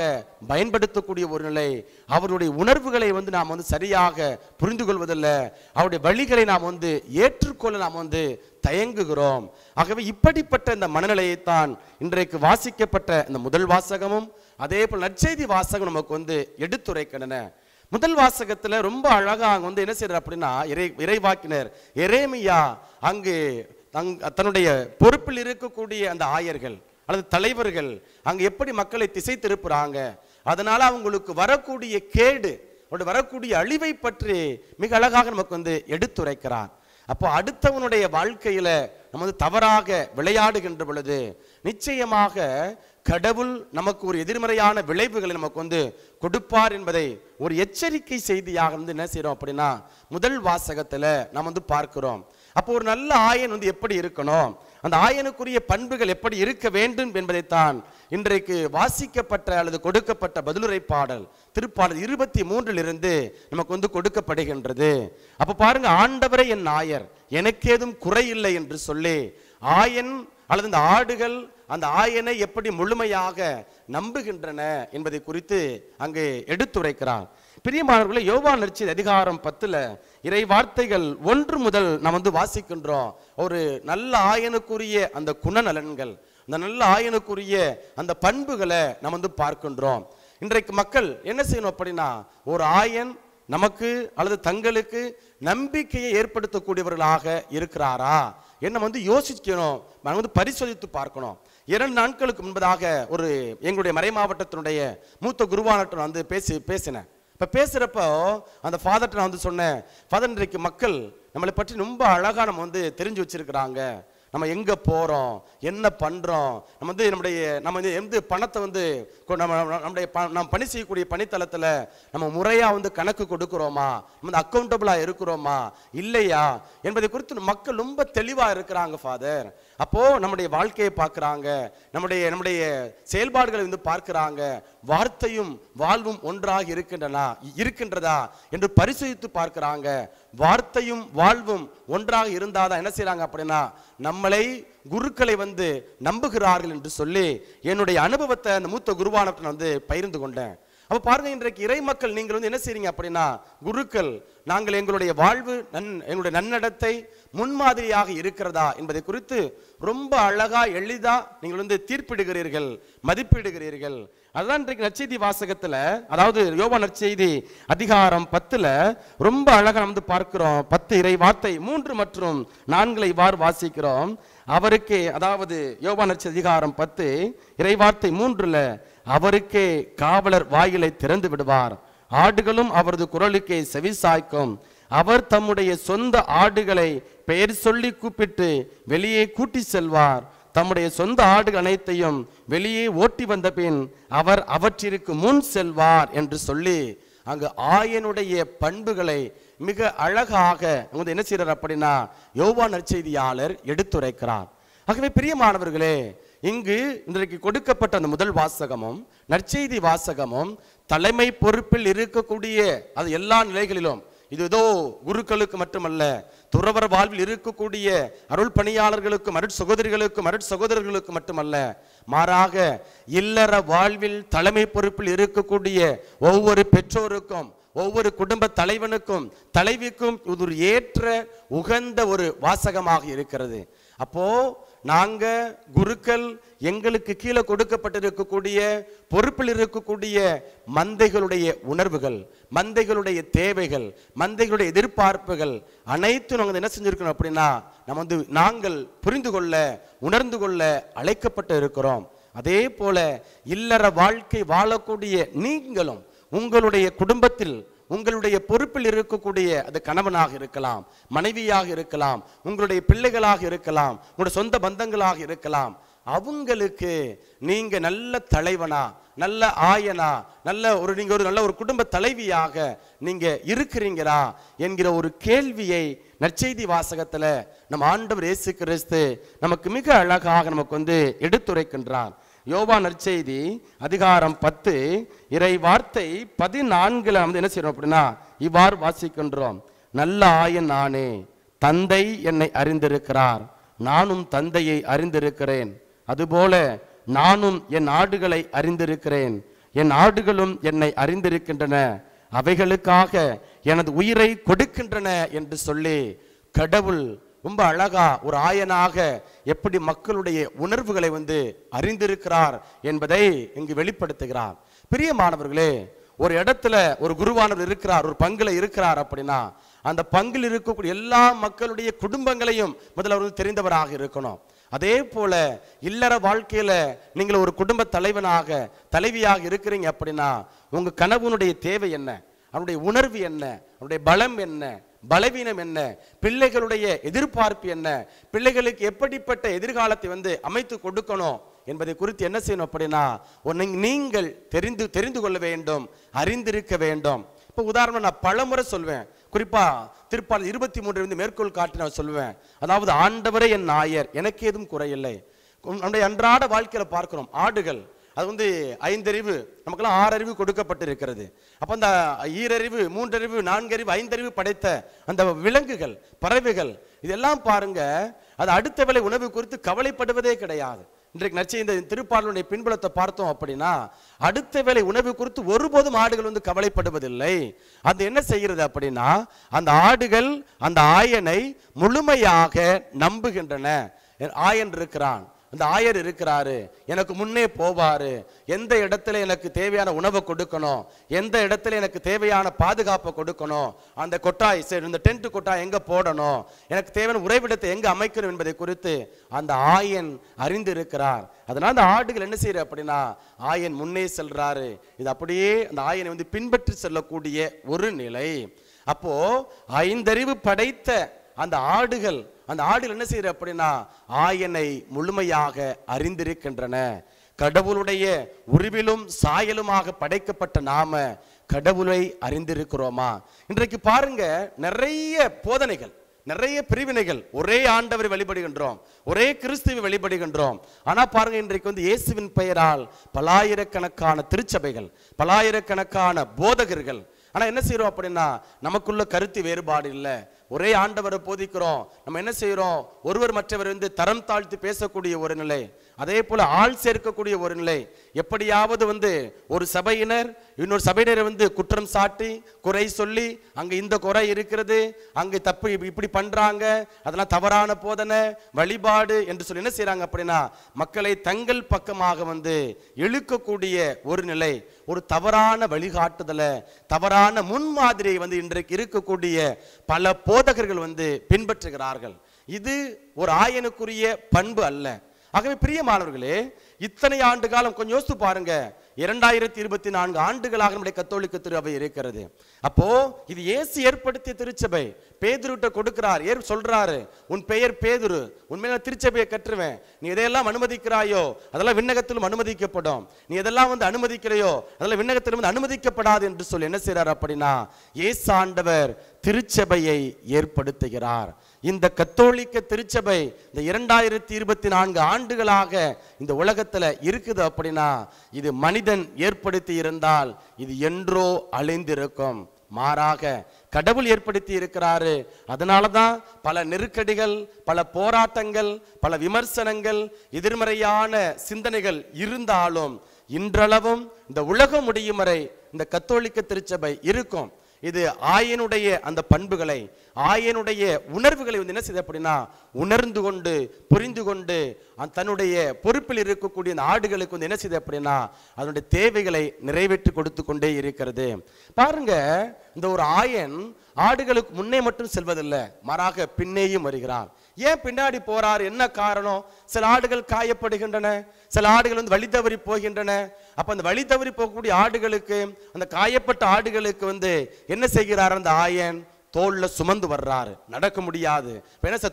S2: பயன்படுத்தக்கூடிய ஒரு நிலை. அவருடைய உணர்வுகளை வந்து நாம் வந்து சரியாக புரிந்து கொள்வதில்லை, அவருடைய வழிகளை நாம் வந்து ஏற்றுக்கொள்ள நாம் வந்து தயங்குகிறோம். ஆகவே இப்படிப்பட்ட இந்த மனநிலையைத்தான் இன்றைக்கு வாசிக்கப்பட்ட இந்த முதல் வாசகமும் அதே போல் நற்செய்தி வாசகம் நமக்கு வந்து எடுத்துரைக்கின்றன. முதல் வாசகத்துல ரொம்ப அழகா அங்க வந்து என்ன செய்யறார் அப்படின்னா இறைவாக்கினர் எரேமியா அங்கு தன்னுடைய பொறுப்பில் இருக்கக்கூடிய அந்த ஆயர்கள் அல்லது தலைவர்கள் அங்கு எப்படி மக்களை திசை திருப்புறாங்க, அதனால அவங்களுக்கு வரக்கூடிய கேடு, வரக்கூடிய அழிவை பற்றி மிக அழகாக நமக்கு வந்து எடுத்துரைக்கிறார். அப்போ அடுத்தவனுடைய வாழ்க்கையில நம்ம வந்து தவறாக விளையாடுகின்ற பொழுது நிச்சயமாக கடவுள் நமக்கு ஒரு எதிர்மறையான விளைவுகளை நமக்கு வந்து கொடுப்பார் என்பதை ஒரு எச்சரிக்கை செய்தியாக வந்து என்ன செய்யறோம் அப்படின்னா முதல் வாசகத்துல நாம் வந்து பார்க்கிறோம். அப்போ ஒரு நல்ல ஆயன் வந்து எப்படி இருக்கணும், அந்த ஆயனுக்குரிய பண்புகள் எப்படி இருக்க வேண்டும் என்பதைத்தான் இன்றைக்கு வாசிக்கப்பட்ட அல்லது கொடுக்கப்பட்ட பதிலுரை பாடல் திருப்பாடல் 23 நமக்கு வந்து கொடுக்கப்படுகின்றது. அப்ப பாருங்க, ஆண்டவரே என் ஆயர், எனக்கேதும் குறையில்லை என்று சொல்லி ஆயன் அல்லது இந்த ஆடுகள் அந்த ஆயனை எப்படி முழுமையாக நம்புகின்றன என்பதை குறித்து அங்கே எடுத்துரைக்கிறார். பிரியமானவர்களே, யோவான் நற்செய்தி அதிகாரம் 10 இறை வார்த்தைகள் 1 முதல் நாம் வந்து வாசிக்கின்றோம். ஒரு நல்ல ஆயனுக்குரிய அந்த குணநலன்கள், அந்த நல்ல ஆயனுக்குரிய அந்த பண்புகளை நாம் வந்து பார்க்கின்றோம். இன்றைக்கு மக்கள் என்ன செய்யணும் அப்படின்னா ஒரு ஆயன் நமக்கு அல்லது தங்களுக்கு நம்பிக்கையை ஏற்படுத்தக்கூடியவர்களாக இருக்கிறாரா என்ன வந்து யோசிக்கணும், வந்து பரிசோதித்து பார்க்கணும். 2 நாட்களுக்கு முன்பதாக ஒரு எங்களுடைய மறை மாவட்டத்தினுடைய மூத்த குருவானட்ட வந்து பேசினேன். இப்போ பேசுகிறப்போ அந்த ஃபாதர்ட்ட நான் வந்து சொன்னேன், ஃபாதர் இன்றைக்கு மக்கள் நம்மளை பற்றி ரொம்ப அழகாக நம்ம வந்து தெரிஞ்சு வச்சிருக்கிறாங்க, நம்ம எங்கே போகிறோம், என்ன பண்ணுறோம், நம்ம எந்த பணத்தை வந்து நம்ம பணி செய்யக்கூடிய பணித்தளத்தில் நம்ம முறையாக வந்து கணக்கு கொடுக்குறோமா, நம்ம அக்கௌண்டபிளாக இருக்கிறோமா இல்லையா என்பதை குறித்து மக்கள் ரொம்ப தெளிவாக இருக்கிறாங்க ஃபாதர். அப்போது நம்முடைய வாழ்க்கையை பார்க்குறாங்க, நம்முடைய செயல்பாடுகளை வந்து பார்க்குறாங்க, வார்த்தையும் வாழ்வும் ஒன்றாக இருக்கின்றதா என்று பரிசோதித்து பார்க்குறாங்க. வார்த்தையும் வாழ்வும் ஒன்றாக இருந்தாதான் என்ன செய்யறாங்க அப்படின்னா நம்மளை குருக்களை வந்து நம்புகிறார்கள் என்று சொல்லி என்னுடைய அனுபவத்தை அந்த மூத்த குருவானத்தை நான் வந்து பகிர்ந்து கொண்டேன். அப்ப பாருங்க, இன்றைக்கு இறை மக்கள் நீங்கள் வந்து என்ன செய்றீங்க அப்படின்னா குருக்கள் நாங்கள் எங்களுடைய வாழ்வு எங்களுடைய நன்னடத்தை முன்மாதிரியாக இருக்கிறதா என்பதை குறித்து ரொம்ப அழகா எளிதா நீங்கள் வந்து தீர்ப்பிடுகிறீர்கள், மதிப்பிடுகிறீர்கள். அதுதான் இன்றைக்கு நற்செய்தி வாசகத்துல, அதாவது யோவான் நற்செய்தி அதிகாரம் 10 ரொம்ப அழகா வந்து பார்க்கிறோம். 10 இறை வார்த்தை 3 மற்றும் 4 இவ்வாறு வாசிக்கிறோம். அவருக்கே, அதாவது யோவான் நற்செய்தி அதிகாரம் 10 இறை வார்த்தை 3 அவருக்கே காவலர் வாயிலை திறந்து விடுவார், ஆடுகளும் அவரது குரலுக்கே செவிசாய்க்கும். அவர் தம்முடைய சொந்த ஆடுகளை பெயர் சொல்லி கூப்பிட்டு வெளியே கூட்டி செல்வார். தம்முடைய சொந்த ஆடுகள் அனைத்தையும் வெளியே ஓட்டி வந்த பின் அவர் அவற்றிற்கு முன் செல்வார் என்று சொல்லி அங்கு ஆயனுடைய பண்புகளை மிக அழகாக என்ன செய்யறார் அப்படின்னா யோவான் நற்செய்தியாளர் எடுத்துரைக்கிறார். ஆகவே பிரியமானவர்களே, இங்கு இன்றைக்கு கொடுக்கப்பட்ட அந்த முதல் வாசகமும் நற்செய்தி வாசகமும் தலைமை பொறுப்பில் இருக்கக்கூடிய அது எல்லா நிலைகளிலும், இது ஏதோ குருக்களுக்கு மட்டுமல்ல, துறவர வாழ்வில் இருக்கக்கூடிய அருள் பணியாளர்களுக்கும் அருட்சகோதரிகளுக்கும் அருட்சகோதரர்களுக்கு மட்டுமல்ல, மாறாக இல்லற வாழ்வில் தலைமை பொறுப்பில் இருக்கக்கூடிய ஒவ்வொரு பெற்றோருக்கும் ஒவ்வொரு குடும்ப தலைவனுக்கும் தலைவிக்கும் இது ஒரு ஏற்ற உகந்த ஒரு வாசகமாக இருக்கிறது. அப்போ நாங்க குருக்கள் எங்களுக்கு கீழே கொடுக்கப்பட்டிருக்கக்கூடிய பொறுப்பில் இருக்கக்கூடிய மந்தைகளுடைய உணர்வுகள், மந்தைகளுடைய தேவைகள், மந்தைகளுடைய எதிர்பார்ப்புகள் அனைத்தும் நாங்கள் என்ன செஞ்சிருக்கணும் அப்படின்னா நாங்கள் புரிந்து கொள்ள உணர்ந்து கொள்ள அழைக்கப்பட்டு இருக்கிறோம். அதே போல இல்லற வாழ்க்கை வாழக்கூடிய நீங்களும் உங்களுடைய குடும்பத்தில் உங்களுடைய பொறுப்பில் இருக்கக்கூடிய அது கணவனாக இருக்கலாம், மனைவியாக இருக்கலாம், உங்களுடைய பிள்ளைகளாக இருக்கலாம், உங்களுடைய சொந்த பந்தங்களாக இருக்கலாம், அவங்களுக்கு நீங்க நல்ல தலைவனா, நல்ல ஆயனா, நீங்க ஒரு நல்ல ஒரு குடும்ப தலைவியாக நீங்க இருக்கிறீங்களா என்கிற ஒரு கேள்வியை நற்செய்தி வாசகத்துல நம்ம ஆண்டவர் இயேசு கிறிஸ்து நமக்கு மிக அழகாக நமக்கு எடுத்துரைக்கின்றார். யோவான் நற்செய்தி அதிகாரம் 10 இறை வார்த்தை 14 என்ன செய்யறோம் அப்படின்னா இவ்வாறு வாசிக்கின்றோம். நல்ல ஆயன் நானே. தந்தை என்னை அறிந்திருக்கிறார், நானும் தந்தையை அறிந்திருக்கிறேன். அதுபோல நானும் என் ஆடுகளை அறிந்திருக்கிறேன், என் ஆடுகளும் என்னை அறிந்திருக்கின்றன, அவைகளுக்காக எனது உயிரை கொடுக்கின்றன என்று சொல்லி கடவுள் ரொம்ப அழகா ஒரு ஆயனாக எப்படி மக்களுடைய உணர்வுகளை அறிந்திருக்கிறார் என்பதை இங்கு வெளிப்படுத்துகிறார். பிரியமானவர்களே, ஒரு இடத்துல ஒரு குருவானவர் இருக்கிறார், ஒரு பங்குல இருக்கிறார் அப்படின்னா அந்த பங்கில் இருக்கக்கூடிய எல்லா மக்களுடைய குடும்பங்களையும் முதல்ல அவர் தெரிந்தவராக இருக்கணும். அதே போல இல்லற வாழ்க்கையில நீங்கள் ஒரு குடும்ப தலைவனாக தலைவியாக இருக்கிறீங்க அப்படின்னா உங்க கணவனுடைய தேவை என்ன, அவனுடைய உணர்வு என்ன, அவனுடைய பலம் என்ன, பலவீனம் என்ன, பிள்ளைகளுடைய எதிர்பார்ப்பு என்ன, பிள்ளைகளுக்கு எப்படிப்பட்ட எதிர்காலத்தை அமைத்து கொடுக்கணும் என்பதை குறித்து என்ன செய்யணும் அப்படின்னா நீங்கள் தெரிந்து கொள்ள வேண்டும், அறிந்திருக்க வேண்டும். இப்போ உதாரணம் நான் பலமுறை சொல்வேன், குறிப்பா திருப்பாடல் 23 மேற்கோள் காட்டி நான் சொல்லுவேன். அதாவது ஆண்டவரே என் நாயர், எனக்கு ஏதும் குறையில்லை. நம்முடைய அன்றாட வாழ்க்கையில பார்க்கிறோம், ஆடுகள் அது 5 அறிவு, நமக்கெல்லாம் 6 அறிவு கொடுக்கப்பட்டிருக்கிறது. அப்போ அந்த 2 அறிவு 3 அறிவு 4 அறிவு 5 அறிவு படைத்த அந்த விலங்குகள், பறவைகள், இதெல்லாம் பாருங்க, அது அடுத்த வேளை உணவு குறித்து கவலைப்படுவதே கிடையாது. இன்றைக்கு நற்செய்தி இந்த திருப்பாடலுடைய பின்புலத்தை பார்த்தோம் அப்படின்னா அடுத்த வேளை உணவு குறித்து ஒருபோதும் ஆடுகள் கவலைப்படுவதில்லை. அது என்ன செய்கிறது அப்படின்னா அந்த ஆடுகள் அந்த ஆயனை முழுமையாக நம்புகின்றன. ஆயன் இருக்கிறான், அந்த ஆயர் இருக்கிறாரு, எனக்கு முன்னே போவாரு, எந்த இடத்துல எனக்கு தேவையான உணவை கொடுக்கணும், எந்த இடத்துல எனக்கு தேவையான பாதுகாப்பை கொடுக்கணும், அந்த கொட்டாய் இந்த டென்ட் கொட்டாய் எங்க போடணும், எனக்கு தேவையான உறைவிடத்தை எங்க அமைக்கணும் என்பதை குறித்து அந்த ஆயன் அறிந்து இருக்கிறார். அதனால அந்த ஆடுகள் என்ன செய்யற அப்படின்னா ஆயன் முன்னே செல்றாரு. இது அப்படியே அந்த ஆயனை பின்பற்றி செல்லக்கூடிய ஒரு நிலை. அப்போ 5 அறிவு படைத்த அந்த ஆடுகள் என்ன செய்யற அப்படின்னா ஆயனை முழுமையாக அறிந்திருக்கின்றன. கடவுளுடைய உருவிலும் சாயலுமாக படைக்கப்பட்ட நாம கடவுளை அறிந்திருக்கிறோமா? இன்றைக்கு பாருங்க, நிறைய போதனைகள், நிறைய பிரிவினைகள், ஒரே ஆண்டவரை வழிபடுகின்றோம், ஒரே கிறிஸ்துவை வழிபடுகின்றோம். ஆனா பாருங்க, இன்றைக்கு இயேசுவின் பெயரால் பல்லாயிரக்கணக்கான திருச்சபைகள், பல்லாயிரக்கணக்கான போதகர்கள். ஆனா என்ன செய்யறோம் அப்படின்னா நமக்குள்ள கருத்து வேறுபாடு இல்லை, ஒரே ஆண்டவரை போதிக்கிறோம். நம்ம என்ன செய்யறோம், ஒருவர் மற்றவர் தரம் தாழ்த்தி பேசக்கூடிய ஒரு நிலை, அதே போல ஆள் சேர்க்கக்கூடிய ஒரு நிலை. எப்படியாவது ஒரு சபையினர் இன்னொரு சபையினரை குற்றம் சாட்டி குறை சொல்லி அங்க இந்த குறை இருக்கிறது, அங்க தப்பு இப்படி பண்றாங்க, அதெல்லாம் தவறான போதனை வழிபாடு என்று சொல்லி என்ன செய்யறாங்க அப்படின்னா மக்களை தங்கள் பக்கமாக இழுக்கக்கூடிய ஒரு நிலை, ஒரு தவறான வழிகாட்டுதலை, தவறான முன்மாதிரியை இன்றைக்கு இருக்கக்கூடிய பல போதகர்கள் பின்பற்றுகிறார்கள். இது ஒரு ஆயனுக்குரிய பண்பு அல்ல. ஆகவே பிரியமானவர்களே, இத்தனை ஆண்டு காலம் கொஞ்சம் யோசித்து பாருங்க, 2024 ஆண்டுகளாக நம்முடைய கத்தோலிக்க திருச்சபை இருக்கிறது. அப்போ இது இயேசு ஏற்படுத்திய திருச்சபை. பேதுருட்ட கொடுக்கிறார், சொல்றாரு, உன் பெயர் பேதுரு, உண்மையில திருச்சபையை கற்றுவேன், நீ எதையெல்லாம் அனுமதிக்கிறாயோ அதெல்லாம் விண்ணகத்திலும் அனுமதிக்கப்படும், நீ எதெல்லாம் அனுமதிக்கிறையோ அதெல்லாம் விண்ணகத்திலும் அனுமதிக்கப்படாது என்று சொல்லி என்ன செய்யறார் அப்படின்னா இயேசு ஆண்டவர் திருச்சபையை ஏற்படுத்துகிறார். இந்த கத்தோலிக்க திருச்சபை இந்த 2024 ஆண்டுகளாக இந்த உலகத்துல இருக்குது அப்படின்னா இது மனிதன் ஏற்படுத்தி இருந்தால் இது என்றோ அழிந்திருக்கும். மாறாக கடவுள் ஏற்படுத்தி இருக்கிறாரு. அதனாலதான் பல நெருக்கடிகள், பல போராட்டங்கள், பல விமர்சனங்கள், எதிர்மறையான சிந்தனைகள் இருந்தாலும் இன்றளவும் இந்த உலகம் முடியும் வரை இந்த கத்தோலிக்க திருச்சபை இருக்கும். இது ஆயனுடைய அந்த பண்புகளை, ஆயனுடைய உணர்வுகளை என்ன செய்த அப்படின்னா உணர்ந்து கொண்டு புரிந்து கொண்டு தன்னுடைய பொறுப்பில் இருக்கக்கூடிய அந்த ஆடுகளுக்கு என்ன செய்த அப்படின்னா அதனுடைய தேவைகளை நிறைவேற்றி கொடுத்து கொண்டே இருக்கிறது. பாருங்க, இந்த ஒரு ஆயன் ஆடுகளுக்கு முன்னே மட்டும் செல்வதில்லை, மாறாக பின்னேயும் வருகிறார். ஏன் பின்னாடி போறார்? என்ன காரணம்? சில ஆடுகள் காயப்படுகின்றன, சில ஆடுகள் வழி தவறி போகின்றன. அப்ப அந்த வழி தவறி போகக்கூடிய ஆடுகளுக்கு, அந்த காயப்பட்ட ஆடுகளுக்கு என்ன செய்கிறார்? அந்த ஆயன் தோல்ல சுமந்து வர்றாரு, நடக்க முடியாது,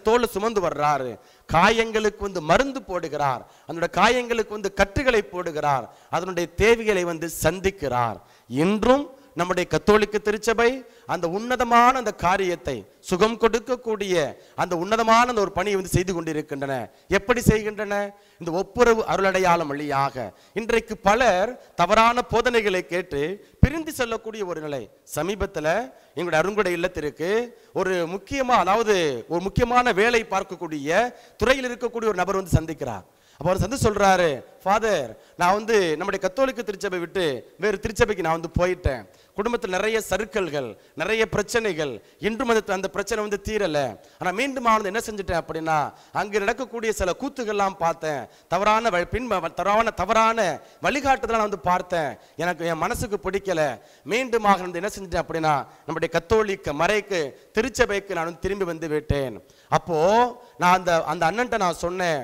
S2: தோல்ல சுமந்து வர்றாரு. காயங்களுக்கு மருந்து போடுகிறார், அதனுடைய காயங்களுக்கு கட்டுகளை போடுகிறார், அதனுடைய தேவைகளை சந்திக்கிறார். இன்றும் நம்முடைய கத்தோலிக்க திருச்சபை அந்த உன்னதமான அந்த காரியத்தை, சுகம் கொடுக்கக்கூடிய அந்த உன்னதமான அந்த ஒரு பணியை வந்து செய்து கொண்டிருக்கின்றன. எப்படி செய்கின்றன? இந்த ஒப்புரவு அருளடையாளம் வழியாக. இன்றைக்கு பலர் தவறான போதனைகளை கேட்டு பிரிந்து செல்லக்கூடிய ஒரு நிலை. சமீபத்தில் எங்களுடைய அருங்குடை இல்லத்திற்கு ஒரு முக்கியமான வேலை பார்க்கக்கூடிய துறையில் இருக்கக்கூடிய ஒரு நபர் வந்து சந்திக்கிறார். அப்போ அவர் சந்தி சொல்றாரு, ஃபாதர், நான் வந்து நம்முடைய கத்தோலிக்க திருச்சபை விட்டு வேறு திருச்சபைக்கு நான் வந்து போயிட்டேன். குடும்பத்தில் நிறைய சறுக்கல்கள், நிறைய பிரச்சனைகள், இன்றும் அந்த பிரச்சனை வந்து தீரலை. ஆனால் மீண்டும் ஆனது என்ன செஞ்சுட்டேன் அப்படின்னா, அங்கே நடக்கக்கூடிய சில கூத்துக்கள்லாம் பார்த்தேன். தவறான வழிகாட்டுதலாம் நான் வந்து பார்த்தேன். எனக்கு என் மனசுக்கு பிடிக்கல. மீண்டும் என்ன செஞ்சுட்டேன் அப்படின்னா, நம்முடைய கத்தோலிக்க மறைக்கு திருச்சபைக்கு நான் வந்து திரும்பி வந்து விட்டேன். அப்போ நான் அந்த அண்ணன்ட்ட நான் சொன்னேன்,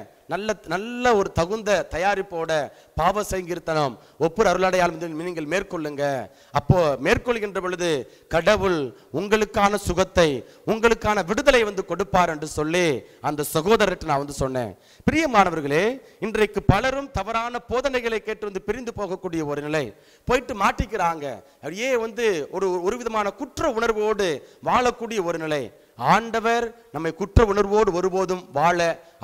S2: நல்ல ஒரு தகுந்த தயாரிப்போட பாவ சங்கீர்த்தனம் ஒப்புர அருளடையாளம் நீங்கள் மேற்கொள்ளுங்க. அப்போ மேற்கொள்கின்ற பொழுது கடவுள் உங்களுக்கான சுகத்தை, உங்களுக்கான விடுதலை வந்து கொடுப்பார் என்று சொல்லி அந்த சகோதரர்கிட்ட நான் வந்து சொன்னேன். பிரியமானவர்களே, இன்றைக்கு பலரும் தவறான போதனைகளை கேட்டு வந்து பிரிந்து போகக்கூடிய ஒரு நிலை. போயிட்டு மாட்டிக்கிறாங்க. அப்படியே வந்து ஒரு விதமான குற்ற உணர்வோடு வாழக்கூடிய ஒரு நிலை. ஆண்டவர் நம்மை குற்ற உணர்வோடு ஒருபோதும் வாழ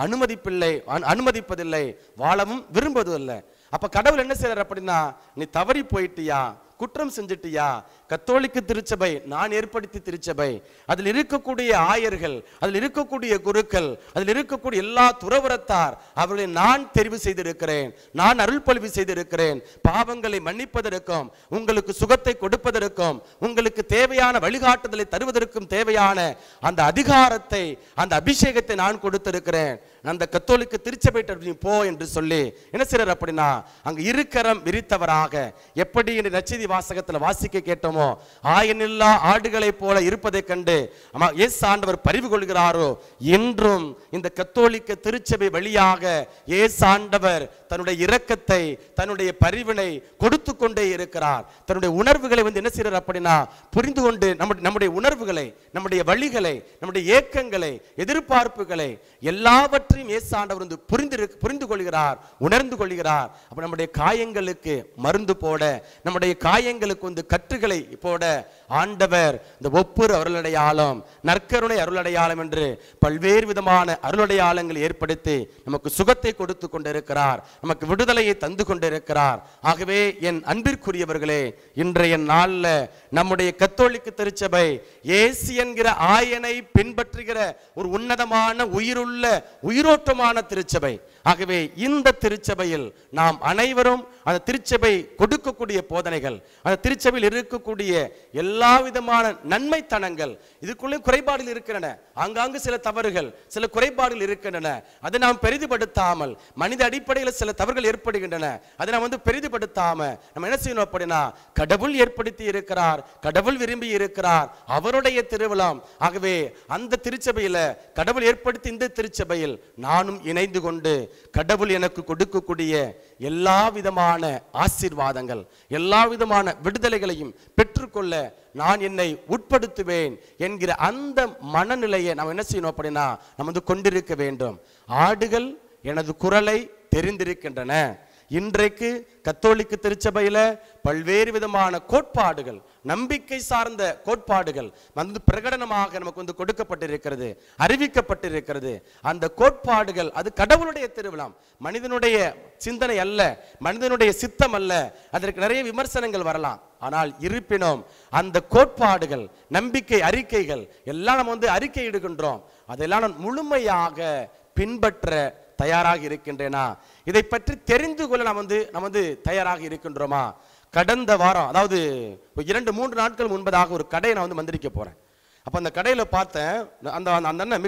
S2: அனுமதிப்பதில்லை, வாழவும் விரும்புவதில்லை. அப்ப கடவுள் என்ன செய்யறார் அப்படின்னா, நீ தவறி போயிட்டியா, குற்றம் செஞ்சிட்டியா, கத்தோலிக்க திருச்சபை நான் ஏற்படுத்தி திருச்சபை, அதில் இருக்கக்கூடிய ஆயர்கள், அதில் இருக்கக்கூடிய குருக்கள், அதில் இருக்கக்கூடிய எல்லா துறவரத்தார், அவர்களை நான் தெரிவு செய்திருக்கிறேன், நான் அருள் பொழிவு செய்திருக்கிறேன். பாவங்களை மன்னிப்பதற்கும், உங்களுக்கு சுகத்தை கொடுப்பதற்கும், உங்களுக்கு தேவையான வழிகாட்டுதலை தருவதற்கும் தேவையான அந்த அதிகாரத்தை, அந்த அபிஷேகத்தை நான் கொடுத்திருக்கிறேன். அந்த கத்தோலிக்க திருச்சபை போ என்று சொல்லி என்ன செய்யறார் அப்படின்னா, அங்கு இருக்கரம் விரித்தவராக, எப்படி இந்த நற்செய்தி வாசகத்தில் வாசிக்க கேட்டோமோ, ஆயனில்லா ஆடுகளை போல இருப்பதை கண்டு இயேசு ஆண்டவர் பரிவு கொள்கிறாரோ, என்றும் இந்த கத்தோலிக்க திருச்சபை வழியாக இயேசு ஆண்டவர் தன்னுடைய இரக்கத்தை, தன்னுடைய பரிவினை கொடுத்து கொண்டே இருக்கிறார். தன்னுடைய உணர்வுகளை வந்து என்ன செய்யறார் அப்படின்னா, புரிந்து கொண்டு நம்முடைய உணர்வுகளை, நம்முடைய வழிகளை, நம்முடைய ஏக்கங்களை, எதிர்பார்ப்புகளை எல்லாவற்றையும் இயேசு ஆண்டவர் வந்து புரிந்து கொள்கிறார், உணர்ந்து கொள்கிறார். அப்ப நம்முடைய காயங்களுக்கு மருந்து போட, நம்முடைய காயங்களுக்கு வந்து கற்றுகளை போட ஆண்டவர் இந்த ஒப்புரு அருளடையாளம், நற்கருணை அருளடையாளம் என்று பல்வேறு விதமான அருளடையாளங்களை ஏற்படுத்தி நமக்கு சுகத்தை கொடுத்து கொண்டிருக்கிறார், நமக்கு விடுதலையை தந்து கொண்டிருக்கிறார். ஆகவே என் அன்பிற்குரியவர்களே, இன்றைய நாள்ல நம்முடைய கத்தோலிக்க திருச்சபை இயேசு என்கிற ஆயனை பின்பற்றுகிற ஒரு உன்னதமான உயிரோட்டமான திருச்சபை. ஆகவே இந்த திருச்சபையில் நாம் அனைவரும் அந்த திருச்சபை கொடுக்கக்கூடிய போதனைகள், அந்த திருச்சபையில் இருக்கக்கூடிய எல்லா விதமான நன்மைத்தனங்கள், இதுக்குள்ளே குறைபாடுகள் இருக்கின்றன. ஆங்காங்கு சில தவறுகள், சில குறைபாடுகள் இருக்கின்றன. அதை நாம் பெரிதுபடுத்தாமல், மனித அடிப்படையில் சில தவறுகள் ஏற்படுகின்றன, அதை நாம் வந்து பெரிதுபடுத்தாம நம்ம என்ன செய்யணும் அப்படின்னா, கடவுள் ஏற்படுத்தி இருக்கிறார், கடவுள் விரும்பி இருக்கிறார், அவருடைய திருவிழாம். ஆகவே அந்த திருச்சபையில கடவுள் ஏற்படுத்தி இந்த திருச்சபையில் நானும் இணைந்து கொண்டு கடவுள் எனக்கு கொடுக்கக்கூடிய எல்லா விதமான ஆசீர்வாதங்கள், எல்லா விதமான விடுதலைகளையும் பெற்றுக்கொள்ள நான் என்னை உட்படுத்துவேன் என்கிற அந்த மனநிலையை நாம் என்ன செய்யணும் அப்படின்னா, நம்ம வந்து கொண்டிருக்க வேண்டும். ஆடுகள் எனது குரலை தெரிந்திருக்கின்றன. இன்றைக்கு கத்தோலிக்க திருச்சபையில பல்வேறு விதமான கோட்பாடுகள், நம்பிக்கை சார்ந்த கோட்பாடுகள் வந்து பிரகடனமாக நமக்கு வந்து கொடுக்கப்பட்டிருக்கிறது, அறிவிக்கப்பட்டிருக்கிறது. அந்த கோட்பாடுகள் அது கடவுளுடைய திருவிழாம், மனிதனுடைய சிந்தனை அல்ல, மனிதனுடைய சித்தம் அல்ல. அதற்கு நிறைய விமர்சனங்கள் வரலாம். ஆனால் இருப்பினும் அந்த கோட்பாடுகள், நம்பிக்கை அறிக்கைகள் எல்லாம் நம்ம வந்து அறிக்கை இடுகின்றோம். அதெல்லாம் நான் முழுமையாக பின்பற்ற தயாராக இருக்கின்றேனா? இதை பற்றி தெரிந்து கொள்ள நாம் வந்து தயாராக இருக்கின்றோமா? கடந்த வாரம், அதாவது 2-3 நாட்கள் முன்பதாக ஒரு கடையை நான் வந்து மந்திரிக்க போறேன். அப்ப அந்த கடையில பார்த்தேன், அந்த அண்ணன்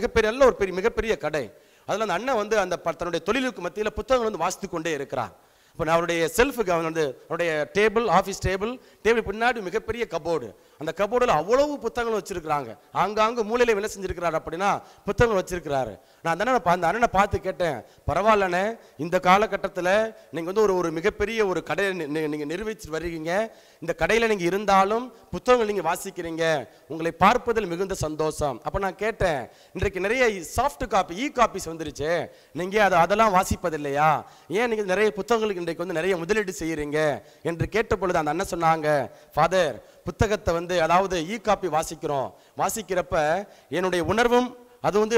S2: மிகப்பெரிய கடை. அதுல அந்த அண்ணன் வந்து தன்னுடைய தொழிலுக்கு மத்தியில் புத்தகங்கள் வந்து வாசித்து கொண்டே இருக்கிறார். இப்போ நான் அவருடைய செல்ஃபுக்கு அவருடைய ஆஃபீஸ் டேபிள் பின்னாடி மிகப்பெரிய கபோர்டு, அந்த கபோர்டில் அவ்வளவு புத்தகங்கள் வச்சிருக்கிறாங்க. ஆங்காங்கு மூலையில வேலை செஞ்சிருக்கிறாரு அப்படின்னா புத்தகங்கள் வச்சிருக்கிறாரு. நான் அந்த அண்ணனை பார்த்து கேட்டேன், பரவாயில்லண்ணே, இந்த காலகட்டத்தில் நீங்கள் வந்து ஒரு மிகப்பெரிய ஒரு கடையை நீங்கள் நிர்வகிச்சு வருவீங்க, இந்த கடையில் நீங்கள் இருந்தாலும் புத்தகங்கள் நீங்கள் வாசிக்கிறீங்க, உங்களை பார்ப்பதில் மிகுந்த சந்தோஷம். அப்போ நான் கேட்டேன், இன்றைக்கு நிறைய சாஃப்ட் காப்பி, காப்பீஸ் வந்துருச்சு, நீங்கள் அதெல்லாம் வாசிப்பதில்லையா? ஏன் நீங்கள் நிறைய புத்தகங்களுக்கு இன்றைக்கு வந்து நிறைய முதலீடு செய்யறீங்க என்று கேட்ட பொழுது அந்த அண்ணன் சொன்னாங்க, ஃபாதர், புத்தகத்தை வந்து அதாவது காப்பி வாசிக்கிறப்ப என்னுடைய உணர்வும் அது வந்து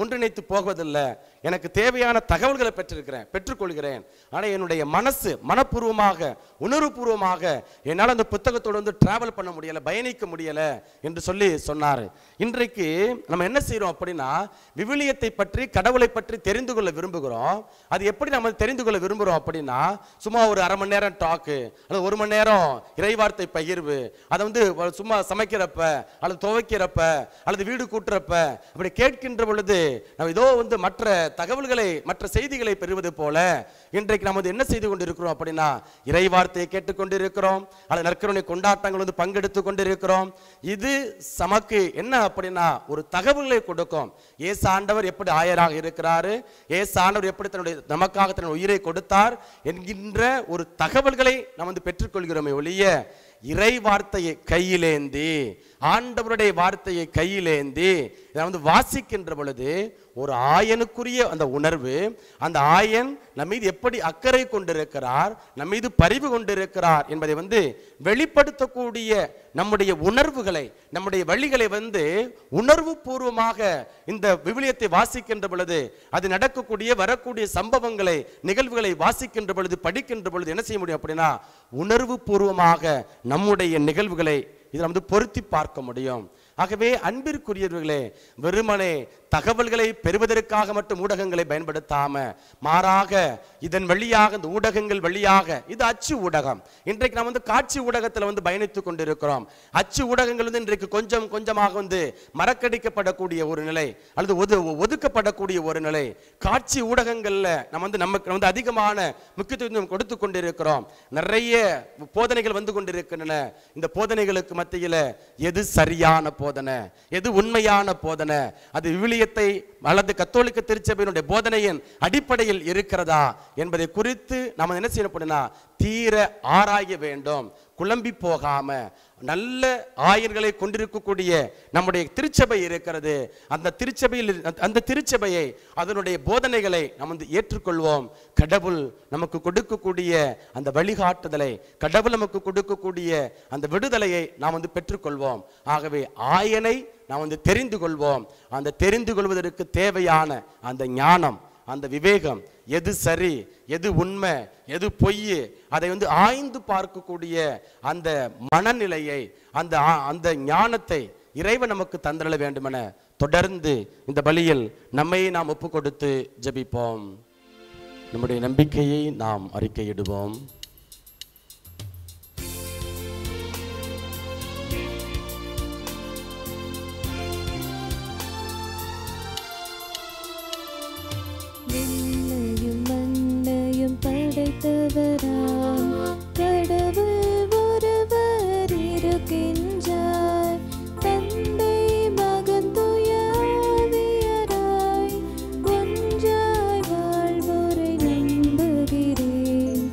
S2: ஒன்றிணைத்து போவதில்லை. எனக்கு தேவையான தகவல்களை பெற்றுக்கொள்கிறேன். ஆனால் என்னுடைய மனப்பூர்வமாக உணர்வுபூர்வமாக என்னால் அந்த புத்தகத்தோடு வந்து டிராவல் பண்ண முடியலை, பயணிக்க முடியலை என்று சொன்னார். இன்றைக்கு நம்ம என்ன செய்கிறோம் அப்படின்னா, விவிலியத்தை பற்றி கடவுளை பற்றி தெரிந்து கொள்ள விரும்புகிறோம். அது எப்படி நம்ம தெரிந்து கொள்ள விரும்புகிறோம் அப்படின்னா, சும்மா ஒரு அரை மணி நேரம் டாக்கு அல்லது 1 மணி நேரம் இறைவார்த்தை பகிர்வு, அதை வந்து சும்மா சமைக்கிறப்ப அல்லது துவைக்கிறப்ப அல்லது வீடு கூட்டுறப்ப அப்படி கேட்கின்ற பொழுது நம்ம ஏதோ வந்து மற்ற தகவல்களை மற்ற செய்திகளை பெறுவது போல இன்றைக்கு நாம் என்ன செய்து கொண்டிருக்கிறோம் அப்படின்னா, இறைவார்த்தையை கேட்டுக்கொண்டிருக்கிறோம் அல்லது நற்கருணை கொண்டாட்டங்கள் வந்து பங்கெடுத்து கொண்டிருக்கிறோம். இது நமக்கு என்ன அப்படின்னா ஒரு தகவல்களை கொடுக்கும். இயேசு ஆண்டவர் எப்படி ஆயராக இருக்கிறாரு, இயேசு ஆண்டவர் எப்படி நமக்காக தன்னுடைய உயிரை கொடுத்தார் என்கின்ற ஒரு தகவல்களை நாம் வந்து பெற்றுக்கொள்கிறோமே ஒழிய, இறை வார்த்தையை கையிலேந்தி ஆண்டவருடைய வார்த்தையை கையிலேந்தி இதை வந்து வாசிக்கின்ற பொழுது ஒரு ஆயனுக்குரிய அந்த உணர்வு, அந்த ஆயன் நம் மீது எப்படி அக்கறை கொண்டிருக்கிறார், நம் மீது பரிவு கொண்டிருக்கிறார் என்பதை வந்து வெளிப்படுத்தக்கூடிய நம்முடைய உணர்வுகளை, நம்முடைய வழிகளை வந்து உணர்வு பூர்வமாக இந்த விவிலியத்தை வாசிக்கின்ற பொழுது அது நடக்கக்கூடிய வரக்கூடிய சம்பவங்களை நிகழ்வுகளை வாசிக்கின்ற பொழுது படிக்கின்ற பொழுது என்ன செய்ய முடியும் அப்படின்னா, உணர்வு பூர்வமாக நம்முடைய நிகழ்வுகளை இதில் வந்து பொருத்தி பார்க்க முடியும். ஆகவே அன்பிற்குரியவர்களே, வெறுமனே தகவல்களை பெறுவதற்காக மட்டும் ஊடகங்களை பயன்படுத்தாம மாறாக இதன் வழியாக இந்த ஊடகங்கள் வழியாக, இது அச்சு ஊடகம், இன்றைக்கு நாம் வந்து காட்சி ஊடகத்தில் வந்து பயணித்துக் கொண்டிருக்கிறோம். அச்சு ஊடகங்கள் வந்து இன்றைக்கு கொஞ்சம் கொஞ்சமாக வந்து மறக்கடிக்கப்படக்கூடிய ஒரு நிலை அல்லது ஒதுக்கப்படக்கூடிய ஒரு நிலை. காட்சி ஊடகங்கள்ல நம்ம வந்து நமக்கு வந்து அதிகமான முக்கியத்துவம் கொடுத்து கொண்டிருக்கிறோம். நிறைய போதனைகள் வந்து கொண்டிருக்கின்றன. இந்த போதனைகளுக்கு மத்தியில் எது சரியான போதனை, எது உண்மையான போதனை, அது விவிலியத்தை அல்லது கத்தோலிக்க திருச்சபையினுடைய போதனையின் அடிப்படையில் இருக்கிறதா என்பதை குறித்து நாம் என்ன செய்யணும் அப்படின்னா தீர ஆராய வேண்டும். குழம்பி போகாம நல்ல ஆயர்களை கொண்டிருக்கக்கூடிய நம்முடைய திருச்சபை இருக்கிறது. அந்த திருச்சபையை அதனுடைய போதனைகளை நாம் வந்து ஏற்றுக்கொள்வோம். கடவுள் நமக்கு கொடுக்கக்கூடிய அந்த வழிகாட்டுதலை, கடவுள் நமக்கு கொடுக்கக்கூடிய அந்த விடுதலையை நாம் வந்து பெற்றுக்கொள்வோம். ஆகவே ஆயனை நாம் வந்து தெரிந்து கொள்வோம். அந்த தெரிந்து கொள்வதற்கு தேவையான அந்த ஞானம், அந்த விவேகம், எது சரி, எது உண்மை, எது பொய், அதை வந்து ஆய்ந்து பார்க்கக்கூடிய அந்த மனநிலையை, அந்த ஞானத்தை இறைவன் நமக்கு தந்திரள வேண்டுமென தொடர்ந்து இந்த பலியில் நம்மை நாம் ஒப்பு கொடுத்து ஜெபிப்போம். நம்முடைய நம்பிக்கையை நாம் அறிக்கையிடுவோம்.
S3: படைத்தவராம் கடவுள் ஒருவர் இருக்கின்றார். தந்தை மகன் தூய ஆவியாராய் ஒன்றாய் வாழ்வோரை நம்புகிறேன்.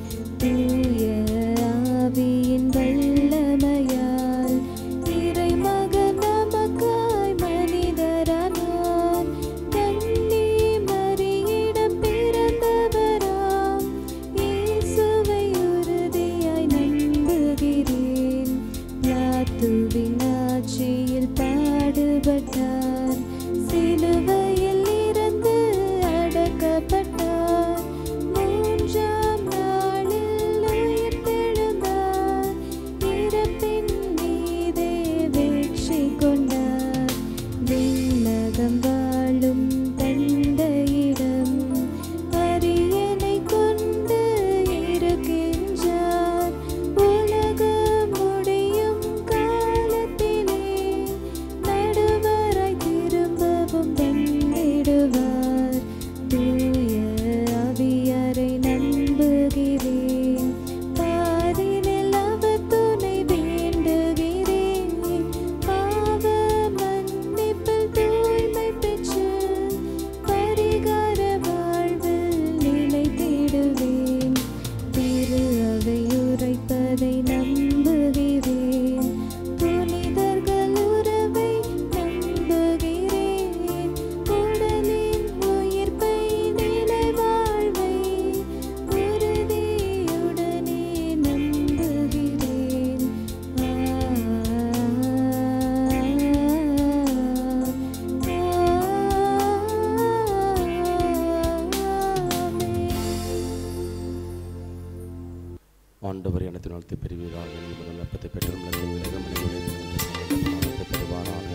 S2: ஆண்டவர் எனக்கு நடத்தி பெறுவீராக. நீ முதல் அப்பத்தை பெற்றும் பெறுவாராக.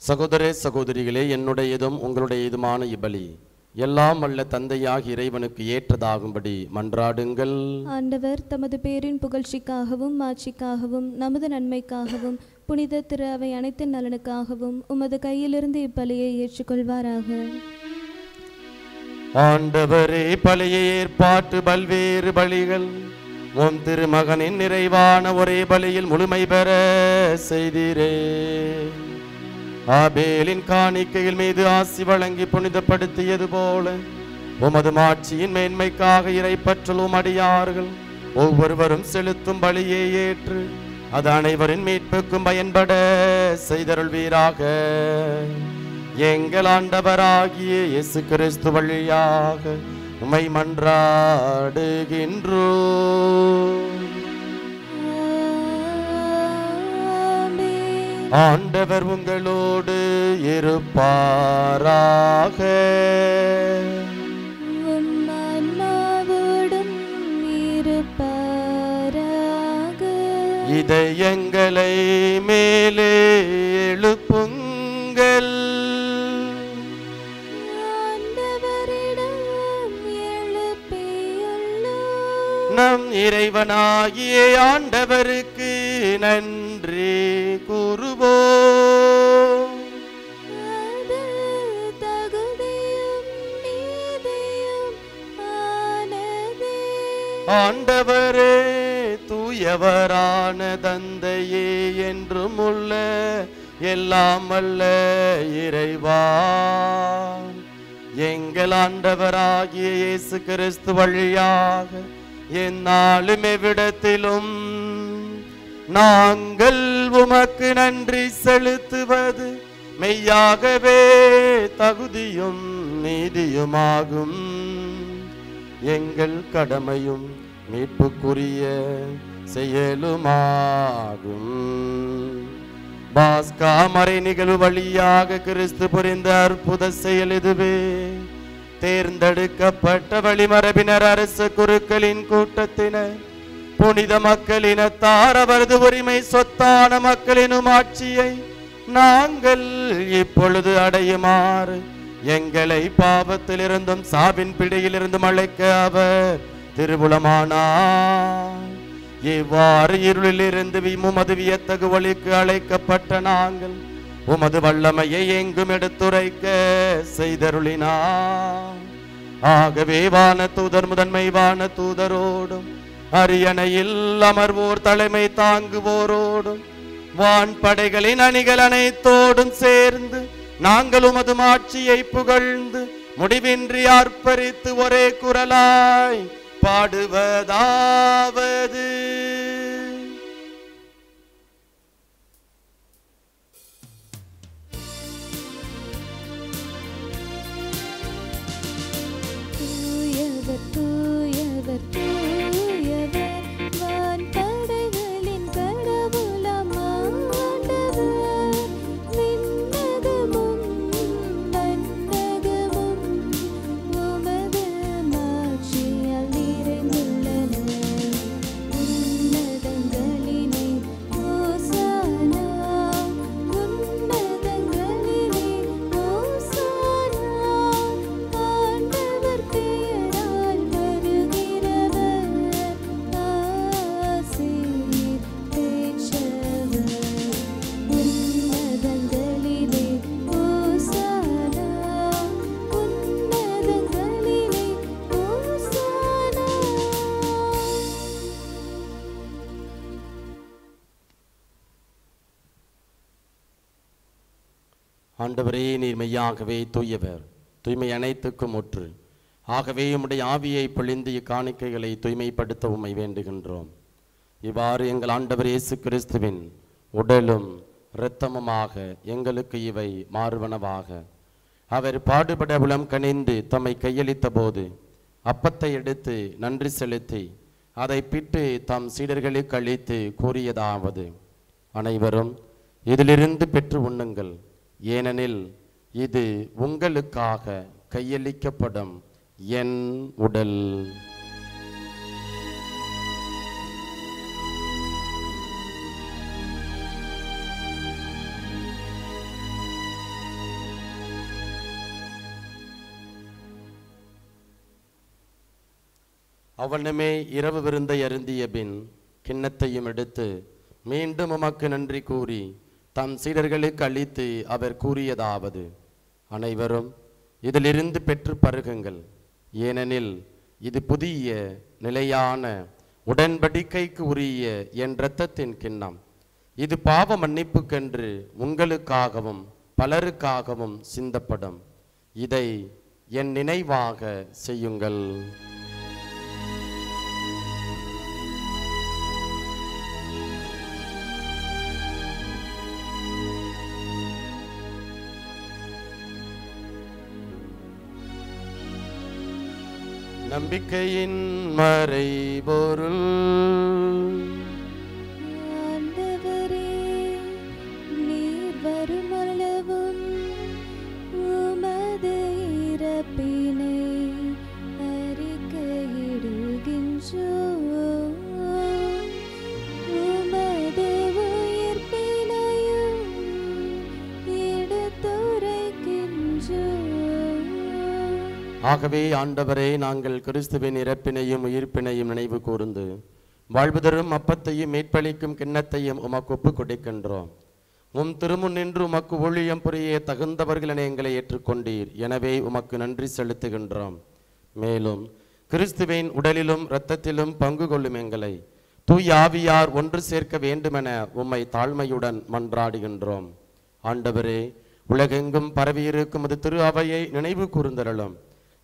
S2: சகோதர சகோதரிகளே, என்னுடையதும் உங்களுடையதுமான இப்பலி எல்லாம் வல்ல தந்தையாகிய இறைவனுக்கு ஏற்றதாகும்படி மன்றாடுங்கள்.
S5: ஆண்டவர் தமது பேரின் புகழ்ச்சிக்காகவும் மாட்சிக்காகவும் நமது நன்மைக்காகவும் புனித திரு அவை அனைத்தின் நலனுக்காகவும் உமது கையிலிருந்து இப்பலியை ஏற்றுக்கொள்வாராக.
S2: ஆண்டவரே, பலியை ஏற்பாட்டு பல்வேறு பலிகள் உம் திருமகனின் நிறைவான ஒரே பலியில் முழுமை பெற செய்தீரே. ஆபேலின் காணிக்கையில் மீது ஆசி வழங்கி புனிதப்படுத்தியது போல உமது மாட்சியின் மேன்மைக்காக இறைப்பற்றலும் அடியார்கள் ஒவ்வொருவரும் செலுத்தும் பலியை ஏற்று அது அனைவரின் மீட்புக்கும் பயன்பட செய்தருள்வீராக. எங்கள் ஆண்டவராகிய இயேசு கிறிஸ்து வழியாக உம்மை மன்றாடுகின்றோம். ஆண்டவர் உங்களோடு இருப்பாராக. இதயங்களை மேலே எழுப்புங்கள். நம் இறைவனாகிய ஆண்டவருக்கு நன்றி கூறுவோம். ஆண்டவரே, தூயவரான தந்தையே, என்றும் உள்ள எல்லாம் வல்ல இறைவா, எங்கள் ஆண்டவராகிய இயேசு கிறிஸ்து வழியாக எந்நாளும் எவ்விடத்திலும் நாங்கள் உமக்கு நன்றி செலுத்துவது மெய்யாகவே தகுதியும் நீதியுமாகும். எங்கள் கடமையும் மீட்புக்குரிய செயலுமாகும். பாஸ்கா மறை நிகழ்வு வழியாக கிறிஸ்து புரிந்த அற்புத செயல் இதுவே. தேர்ந்தெடுக்கப்பட்ட வழிமரபினர், அரசு குருக்களின் கூட்டத்தினர், புனித மக்களினத்தார், அவரது உரிமை சொத்தான மக்களினும் ஆட்சியை நாங்கள் இப்பொழுது அடையுமாறு எங்களை பாவத்திலிருந்தும் சாவின் பிடியிலிருந்தும் அழைக்க அவர் திருவுளமானார். இவ்வாறு இருளிலிருந்து உமது வியத்தகு ஒளிக்கு அழைக்கப்பட்ட நாங்கள் உமது வல்லமையை எங்கும் எடுத்துரைக்க செய்தருளினார். ஆகவே வான தூதர் முதன்மை வான தூதரோடும் அரியணையில் அமர்வோர் தலைமை தாங்குவோரோடும் வான்படைகளின் அணிகள் அனைத்தோடும் சேர்ந்து நாங்கள் உமது மாட்சியை புகழ்ந்து முடிவின்றி ஆர்ப்பரித்து ஒரே குரலாய் பாடுவதாவது:
S3: தூயவர் தூயவர் தூயவர், வான்படைகளின் கடவுளாம் ஆண்டவர். விண்ணகமும் மண்ணகமும் உமது மாட்சியால் நிறைந்துள்ளன.
S2: ஆண்டவரே, நீர் மெய்யாகவே தூயவர், தூய்மை அனைத்துக்கும் ஒற்று. ஆகவே உம்முடைய ஆவியை பொழிந்து இக்காணிக்கைகளை தூய்மைப்படுத்த உம்மை வேண்டுகின்றோம். இவ்வாறு எங்கள் ஆண்டவர் இயேசு கிறிஸ்துவின் உடலும் இரத்தமுமாக எங்களுக்கு இவை மாறுவனவாக. அவர் பாடுபட உளம் கனிந்து தம்மை கையளித்த போது அப்பத்தை எடுத்து நன்றி செலுத்தி அதை பிட்டு தம் சீடர்களுக்கு அளித்து கூறியதாவது: அனைவரும் இதிலிருந்து பெற்று உண்ணுங்கள், ஏனெனில் இது உங்களுக்காக கையளிக்கப்படும் என் உடல். அவனுமே இரவு விருந்தை அருந்திய பின் கிண்ணத்தையும் எடுத்து மீண்டும் உமக்கு நன்றி கூறி தம் சீடர்களுக்கு அளித்து அவர் கூறியதாவது: அனைவரும் இதிலிருந்து பெற்று பருகுங்கள், ஏனெனில் இது புதிய நிலையான உடன்படிக்கைக்கு உரிய என் இரத்தத்தின் கிண்ணம். இது பாவ மன்னிப்புக்கென்று உங்களுக்காகவும் பலருக்காகவும் சிந்தப்படும். இதை என் நினைவாக செய்யுங்கள். நம்பிக்கையின் மறைபொருள்.
S3: ஆண்டவரே, நீர் வருமளவும் உமது இறப்பினை அறிக்கையிடுகின்றோம், உமது உயிர்ப்பினையும் எடுத்துரைக்கின்றோம்.
S2: ஆகவே ஆண்டவரே, நாங்கள் கிறிஸ்துவின் இறப்பினையும் உயிர்ப்பினையும் நினைவு கூர்ந்து வாழ்வு தரும் அப்பத்தையும் மீட்பளிக்கும் கிண்ணத்தையும் உமக்கு ஒப்புக் கொடுக்கின்றோம். உம் திருமுன் நின்று உமக்கு ஊழியம் புரிய தகுந்தவர்கள் என எங்களை ஏற்றுக்கொண்டீர். எனவே உமக்கு நன்றி செலுத்துகின்றோம். மேலும் கிறிஸ்துவின் உடலிலும் இரத்தத்திலும் பங்கு கொள்ளும் எங்களை தூய் ஆவியார் ஒன்று சேர்க்க வேண்டுமென உம்மை தாழ்மையுடன் மன்றாடுகின்றோம். ஆண்டவரே, உலகெங்கும் பரவியிருக்கும் அது திரு அவையை நினைவு கூர்ந்தருளும்.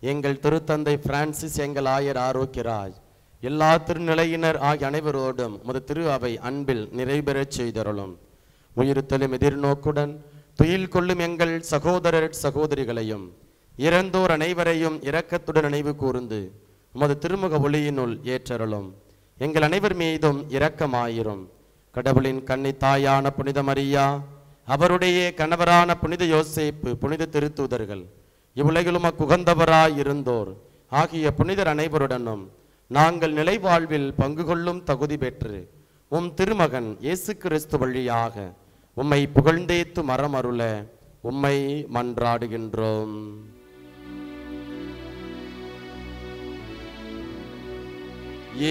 S2: எங்கள் திருத்தந்தை பிரான்சிஸ், எங்கள் ஆயர் ஆரோக்கியராஜ், எல்லா திருநிலையினர் ஆகிய அனைவரோடும் உமது திரு அவை அன்பில் நிறைவேறச் செய்தருளும். உயிர்த்தலும் எதிர்நோக்குடன் துயில் கொள்ளும் எங்கள் சகோதரர் சகோதரிகளையும் இறந்தோர் அனைவரையும் இரக்கத்துடன் நினைவு கூர்ந்து உமது திருமுக ஒளியினுள் ஏற்றருளும். எங்கள் அனைவர் மீதும் இரக்கமாயிரும். கடவுளின் கன்னி தாயான புனித மரியா, அவருடைய கணவரான புனித யோசேப்பு, புனித திருத்தூதர்கள், இவ்வுலகிலும் அக்குகந்தவராய் இருந்தோர் ஆகிய புனிதர் அனைவருடனும் நாங்கள் நிலை வாழ்வில் பங்கு கொள்ளும் தகுதி பெற்று உம் திருமகன் இயேசு கிறிஸ்து வழியாக உம்மை புகழ்ந்தேத்து மரமருள உம்மை மன்றாடுகின்றோம்.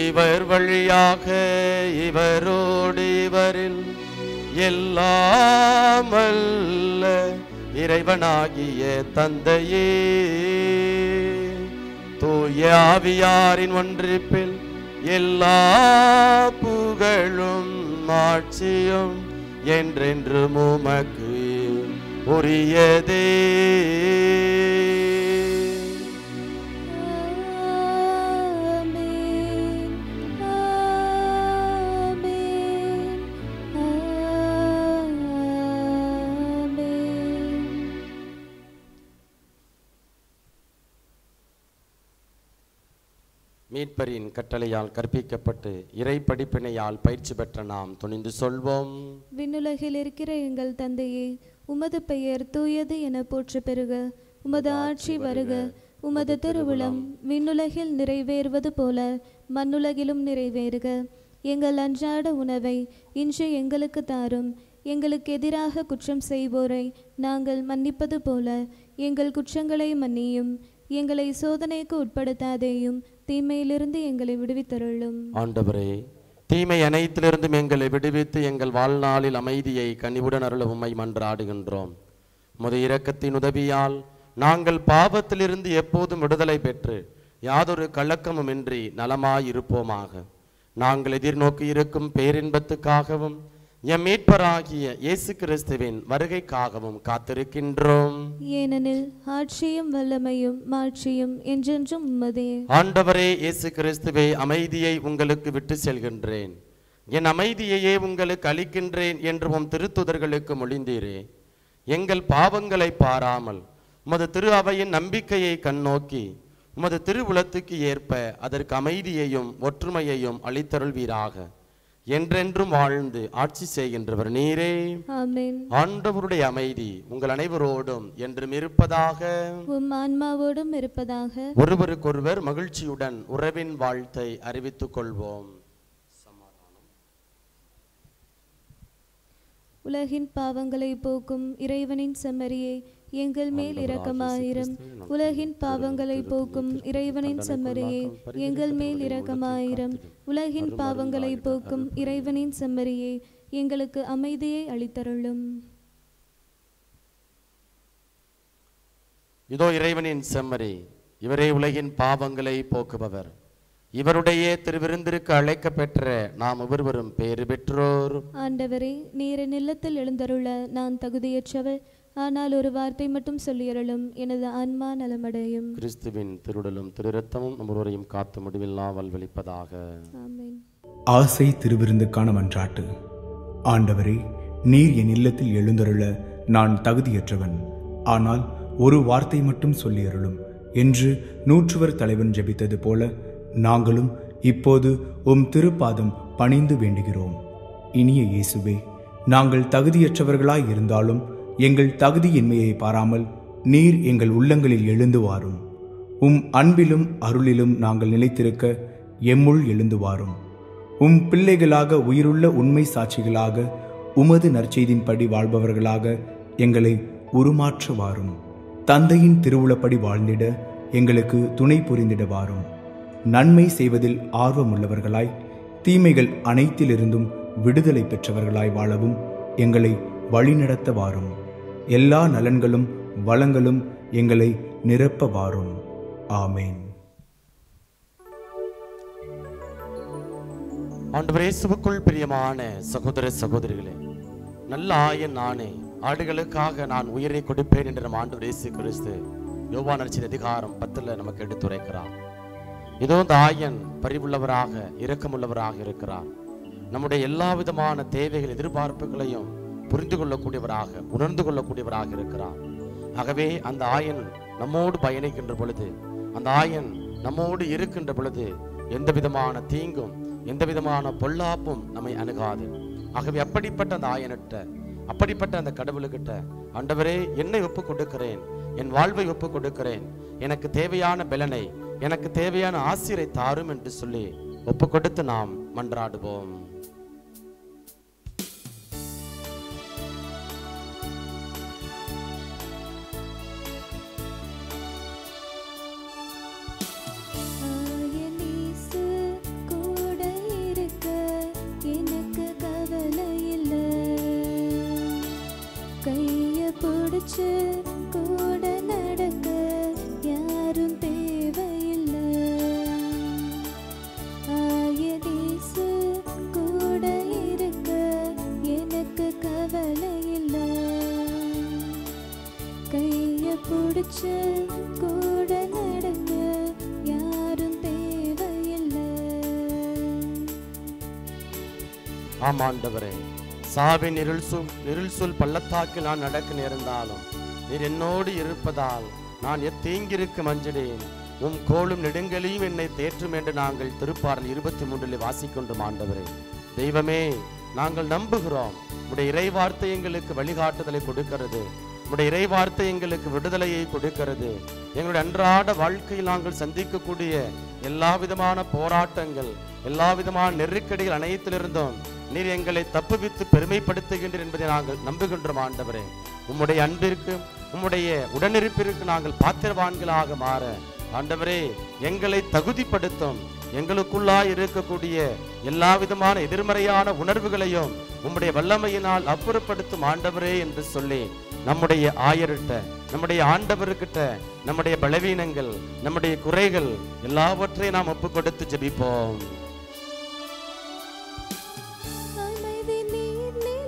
S2: இவர் வழியாக இவரோடு இவரில் எல்லாம் அல்ல இறைவனாகிய தந்தையே, தூய ஆவியாரின் ஒன்றிப்பில் எல்லா புகழும் ஆட்சியும் என்றென்றும் உமக்கு உரியதே. மீட்பரின் கட்டளையால் கற்பிக்கப்பட்டு இறை படிப்பினையால் பயிற்சி பெற்ற நாம் துணிந்து சொல்வோம்:
S5: விண்ணுலகில் இருக்கிற எங்கள் தந்தையே, உமது பெயர் தூயது என போற்ற பெறுக. உமது ஆட்சி வருக. உமது திருவுளம் விண்ணுலகில் நிறைவேறுவது போல மண்ணுலகிலும் நிறைவேறுக. எங்கள் அன்றாட உணவை இன்று எங்களுக்கு தாரும். எங்களுக்கு எதிராக குற்றம் செய்வோரை நாங்கள் மன்னிப்பது போல எங்கள் குற்றங்களை மன்னியும். எங்களை சோதனைக்கு உட்படுத்தாதேயும், தீமையிலிருந்து எங்களை விடுவித்தருளும்.
S2: ஆண்டவரே, தீமை அனைத்திலிருந்தும் எங்களை விடுவித்து எங்கள் வாழ்நாளில் அமைதியை கனிவுடன் அருள உம்மை மன்றாடுகின்றோம். உமது இரக்கத்தின் உதவியால் நாங்கள் பாவத்திலிருந்து எப்போதும் விடுதலை பெற்று யாதொரு கலக்கமுமின்றி நலமாயிருப்போமாக. நாங்கள் எதிர்நோக்கி இருக்கும் பேரின்பத்துக்காகவும் எம் மீட்பராகிய இயேசு கிறிஸ்துவின் வருகைக்காகவும் காத்திருக்கின்றோம்.
S5: ஏனெனில் ஆட்சியும் வல்லமையும் மாட்சியும் என்றென்றும் உம்மதே.
S2: ஆண்டவரே இயேசு கிறிஸ்துவே, அமைதியை உங்களுக்கு விட்டு செல்கின்றேன், என் அமைதியையே உங்களுக்கு அளிக்கின்றேன் என்று உம் திருத்துதர்களுக்கு மொழிந்தீரே. எங்கள் பாவங்களை பாராமல் உமது திரு அவையின் நம்பிக்கையை கண்ணோக்கி உமது திருவுளத்துக்கு ஏற்ப அதற்கு அமைதியையும் ஒற்றுமையையும் அளித்தருள்வீராக. என்றென்றும் வாழ்ந்து ஆட்சி செய்கின்றவர் நீரே.
S5: ஆமென்.
S2: ஆண்டவருடைய அமைதி உங்கள் அனைவரோடும் என்றும் இருப்பதாக.
S5: உம் ஆன்மாவோடும் இருப்பதாக.
S2: ஒருவருக்கொருவர் மகிழ்ச்சியுடன் உறவின் வாழ்த்தை அறிவித்துக் கொள்வோம்.
S5: உலகின் பாவங்களை போக்கும் இறைவனின் செம்மறியே, எங்கள் மேல் இரக்கமாயிரம். உலகின் பாவங்களை போக்கும் இறைவனின் செம்மறியே, எங்கள் மேல் இரக்கமாயிரம். உலகின் பாவங்களை போக்கும் இறைவனின் செம்மறியே, எங்களுக்கு அமைதியை அளித்தருளும்.
S2: இதோ இறைவனின் செம்மறி, இவரே உலகின் பாவங்களை போக்குபவர். இவருடைய திருவிருந்திற்கு அழைக்க பெற்ற நாம் ஒவ்வொருவரும் பேறு பெற்றோர்.
S5: ஆண்டவரே, நீர் என் இல்லத்தில் எழுந்தருள நான் தகுதியற்றவர். ஆனால் ஒரு வார்த்தை மட்டும் சொல்லியருளும், எனது ஆன்மா நலமடையும்.
S2: கிறிஸ்துவின் திருடலும் திருரத்தமும் நம்மொருவரையும் காத்து முடிவில்லா வல்வளிப்பதாக.
S5: ஆமென்.
S6: ஆசை திருவிருந்துக்கான மன்றாட்டு. ஆண்டவரே, நீர் என் இல்லத்தில் எழுந்தருள நான் தகுதியற்றவன். ஆனால் ஒரு வார்த்தை மட்டும் சொல்லியருளும் என்று நூற்றுவர் தலைவன் ஜெபித்தது போல நாங்களும் இப்போது உம் திருப்பாதம் பணிந்து வேண்டுகிறோம். இனிய இயேசுவே, நாங்கள் தகுதியற்றவர்களாய் இருந்தாலும் எங்கள் தகுதியின்மையை பாராமல் நீர் எங்கள் உள்ளங்களில் எழுந்து வாரும். உம் அன்பிலும் அருளிலும் நாங்கள் நிலைத்திருக்க எம்முள் எழுந்து வாரும். உம் பிள்ளைகளாக உயிருள்ள உண்மை சாட்சிகளாக உமது நற்செய்தின்படி வாழ்பவர்களாக எங்களை உருமாற்ற வாரும். தந்தையின் திருவுளப்படி வாழ்ந்திட எங்களுக்கு துணை புரிந்திட வாரும். நன்மை செய்வதில் ஆர்வமுள்ளவர்களாய் தீமைகள் அனைத்திலிருந்தும் விடுதலை பெற்றவர்களாய் வாழவும் எங்களை வழிநடத்த வாரும். எல்லா நலன்களும் வளங்களும் எங்களை நிரப்ப வாரும். ஆமேன்.
S2: ஆண்டவரே, இயேசுவுக்குள் பிரியமான சகோதர சகோதரிகளே, நல்ல ஆயன் நானே, ஆடுகளுக்காக நான் உயிரை கொடுப்பேன் என்ற நம் ஆண்டவர் இயேசு கிறிஸ்து யோவான் நற்செய்தி அதிகாரம் 10 நமக்கு எடுத்துரைக்கிறார். இதோ இந்த ஆயன் பரிவுள்ளவராக இரக்கமுள்ளவராக இருக்கிறார். நம்முடைய எல்லா விதமான தேவைகள் எதிர்பார்ப்புகளையும் புரிந்து கொள்ளக்கூடியவராக உணர்ந்து கொள்ளக்கூடியவராக இருக்கிறார். ஆகவே அந்த ஆயன் நம்மோடு பயணிக்கின்ற பொழுது, அந்த ஆயன் நம்மோடு இருக்கின்ற பொழுது எந்த விதமான தீங்கும் எந்த விதமான பொல்லாப்பும் நம்மை அணுகாது. ஆகவே அப்படிப்பட்ட அந்த ஆயனிட்ட, அப்படிப்பட்ட அந்த கடவுளுக்கிட்ட, ஆண்டவரே, என்னை ஒப்பு கொடுக்கிறேன், என் வாழ்வை ஒப்பு கொடுக்கிறேன், எனக்கு தேவையான பலனை, எனக்கு தேவையான ஆசிரை தாரும் என்று சொல்லி ஒப்பு கொடுத்து நாம் மன்றாடுவோம்.
S3: கூட நடக்க யாரும் தேவையில்லை. ஆயதீசு கூட இருக்க எனக்கு கவலை இல்லை. கைய பிடிச்சு கூட நடக்க யாரும் தேவையில்லை.
S2: ஆமாண்டவரே, சாவின் இருள் சொல் பள்ளத்தாக்கில் நான் நடக்க நேர்ந்தாலும் நீர் என்னோடு இருப்பதால் நான் எத்தீங்கிற்கு மஞ்சிடேன். உம் கோலும் நெடுங்கலியும் என்னை தேற்றும் என்று நாங்கள் திருப்பாடல் 23 வாசிக்கின்றோம். ஆண்டவரே, தெய்வமே, நாங்கள் நம்புகிறோம். உடைய இறைவார்த்தை எங்களுக்கு வழிகாட்டுதலை கொடுக்கிறது. உடைய இறைவார்த்தை எங்களுக்கு விடுதலையை கொடுக்கிறது. எங்களுடைய அன்றாட வாழ்க்கையில் நாங்கள் சந்திக்கக்கூடிய எல்லா விதமான போராட்டங்கள், எல்லா விதமான நெருக்கடிகள் அனைத்திலிருந்தும் நீர் எங்களை தப்புவித்து பெருமைப்படுத்துகின்றீர் என்பதை நாங்கள் நம்புகின்றோம். ஆண்டவரே, உம்முடைய அன்பிற்கு, உம்முடைய உடனிருப்பிற்கு நாங்கள் பாத்திரவான்களாக மாற ஆண்டவரே எங்களை தகுதிப்படுத்தும். எங்களுக்குள்ளாய் இருக்கக்கூடிய எல்லா விதமான எதிர்மறையான உணர்வுகளையும் உம்முடைய வல்லமையினால் அப்புறப்படுத்தும் ஆண்டவரே என்று சொல்லி நம்முடைய ஆயர்கிட்ட, நம்முடைய ஆண்டவர்கிட்ட நம்முடைய பலவீனங்கள், நம்முடைய குறைகள் எல்லாவற்றையும் நாம் ஒப்பு கொடுத்து ஜெபிப்போம்.
S3: அமைதி நீர்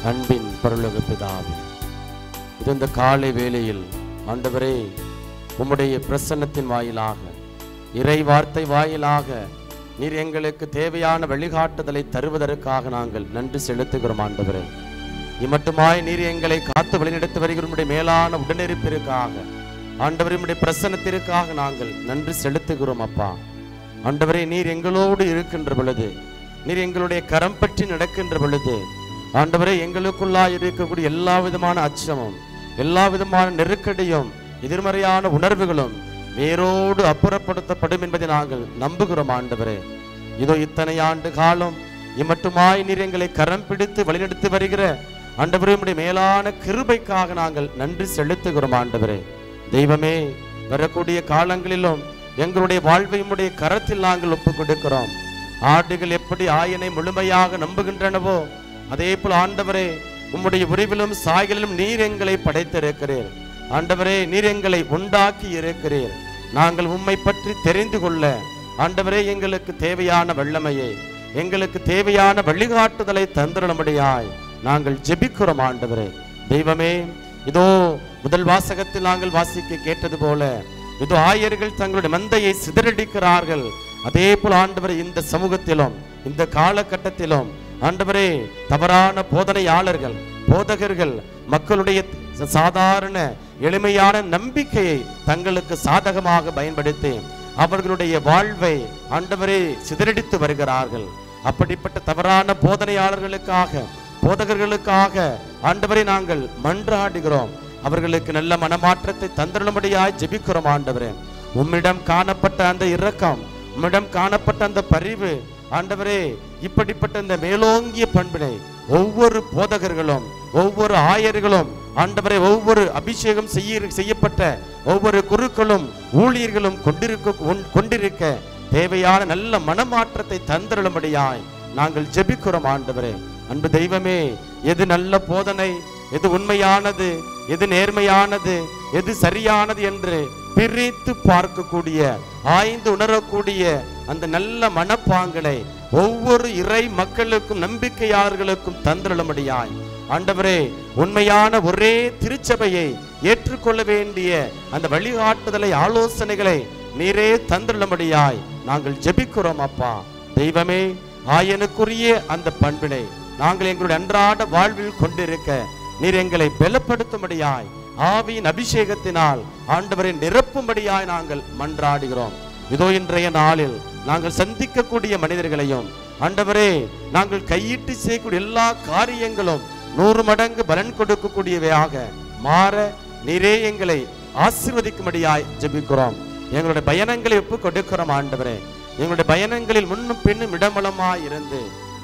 S2: அன்பின் பரலோக பிதாவே, இது இந்த காலை வேளையில் ஆண்டவரே உம்முடைய பிரசன்னத்தின் வாயிலாக, இறை வார்த்தை வாயிலாக நீர் எங்களுக்கு தேவையான வழிகாட்டுதலை தருவதற்காக நாங்கள் நன்றி செலுத்துகிறோம் ஆண்டவரே. இம்மட்டுமாய் நீர் எங்களை காத்து வழிநடத்தி வருகிற உம்முடைய மேலான உடனிருப்பிற்காக ஆண்டவரே, உம்முடைய பிரசன்னத்திற்காக நாங்கள் நன்றி செலுத்துகிறோம் அப்பா. ஆண்டவரே, நீர் எங்களோடு இருக்கின்ற பொழுது, நீர் எங்களுடைய கரம் பற்றி நடக்கின்ற பொழுது ஆண்டவரே, எங்களுக்குள்ளாய் இருக்கக்கூடிய எல்லா விதமான அச்சமும், எல்லா விதமான நெருக்கடியும், எதிர்மறையான உணர்வுகளும் வேரோடு அப்புறப்படுத்தப்படும் என்பதை நாங்கள் நம்புகிறோம் ஆண்டவரே. இதோ இத்தனை ஆண்டு காலம் இம்மட்டுமாய் நீர் எங்களை கரம் பிடித்து வழிநடத்தி வருகிற ஆண்டவரே, உம்முடைய மேலான கிருபைக்காக நாங்கள் நன்றி செலுத்துகிறோம் ஆண்டவரே. தெய்வமே, வரக்கூடிய காலங்களிலும் எங்களுடைய வாழ்வை உம்முடைய கரத்தில் நாங்கள் ஒப்புக் கொடுக்கிறோம். ஆடுகள் எப்படி ஆயனை முழுமையாக நம்புகின்றனவோ அதே போல் ஆண்டவரே, உம்முடைய உருவிலும் சாயலிலும் நீர் எங்களை படைத்திருக்கிறீர். ஆண்டவரே, நீர் எங்களை உண்டாக்கி இருக்கிறீர். நாங்கள் உம்மை பற்றி தெரிந்து கொள்ள ஆண்டவரே, எங்களுக்கு தேவையான வல்லமையை, எங்களுக்கு தேவையான வழிகாட்டுதலை தந்திரமுடியாய் நாங்கள் ஜெபிக்கிறோம் ஆண்டவரே. தெய்வமே, இதோ முதல் வாசகத்தில் நாங்கள் வாசிக்க கேட்டது போல, இதோ ஆயர்கள் தங்களுடைய மந்தையை சிதறடிக்கிறார்கள். அதே போல் ஆண்டவரே, இந்த சமூகத்திலும் இந்த காலகட்டத்திலும் ஆண்டவரே, தவறான போதனையாளர்கள், போதகர்கள் மக்களுடைய சாதாரண எளிமையான நம்பிக்கையை தங்களுக்கு சாதகமாக பயன்படுத்தி அவர்களுடைய வாழ்வை ஆண்டவரே சிதறடித்து வருகிறார்கள். அப்படிப்பட்ட தவறான போதனையாளர்களுக்காக, போதகர்களுக்காக ஆண்டவரை நாங்கள் மன்றாடுகிறோம். அவர்களுக்கு நல்ல மனமாற்றத்தை தந்திரமுடியாய் ஜெபிக்கிறோம் ஆண்டவரே. உம்மிடம் காணப்பட்ட அந்த இரக்கம், உம்மிடம் காணப்பட்ட அந்த பரிவு ஆண்டவரே, இப்படிப்பட்ட இந்த மேலோங்கிய பண்பினை ஒவ்வொரு போதகர்களும், ஒவ்வொரு ஆயர்களும் ஆண்டவரே, ஒவ்வொரு அபிஷேகம் செய்யப்பட்ட ஒவ்வொரு குருக்களும் ஊழியர்களும் கொண்டிருக்க தேவையான நல்ல மனமாற்றத்தை தந்திரமுடியாய் நாங்கள் ஜெபிக்கிறோம் ஆண்டவரே. அன்பு தெய்வமே, எது நல்ல போதனை, எது உண்மையானது, எது நேர்மையானது, எது சரியானது என்று பிரித்து பார்க்கக்கூடிய, ஆய்ந்து உணரக்கூடிய அந்த நல்ல மனப்பாங்கனை ஒவ்வொரு இறை மக்களுக்கும், நம்பிக்கையாளர்களுக்கும் தந்திரமுடியாய் ஆண்டவரே, உண்மையான ஒரே திருச்சபையை ஏற்றுக்கொள்ள வேண்டிய அந்த வழிகாட்டுதலை, ஆலோசனைகளை நீரே தந்திரமுடியாய் நாங்கள் ஜெபிக்கிறோம் அப்பா. தெய்வமே, ஆயனுக்குரிய அந்த பண்பினை நாங்கள் எங்களுடைய அன்றாட வாழ்வில் கொண்டிருக்க நீர் எங்களை பலப்படுத்தும்படியாய், ஆவியின் அபிஷேகத்தினால் ஆண்டவரை நிரப்பும்படியாய் நாங்கள் மன்றாடுகிறோம். இதோ இன்றைய நாளில் நாங்கள் சந்திக்கக்கூடிய மனிதர்களையும் ஆண்டவரே, நாங்கள் கையிட்டு செய்யக்கூடிய எல்லா காரியங்களும் 100 மடங்கு பலன் கொடுக்கக்கூடியவையாக மாற நீரே எங்களை ஆசீர்வதிக்கும்படியாய் ஜெபிக்கிறோம். எங்களுடைய பயணங்களை ஒப்பு கொடுக்கிறோம் ஆண்டவரே. எங்களுடைய பயணங்களில் முன்னும் பின்னும் இடமலமாய் இருந்து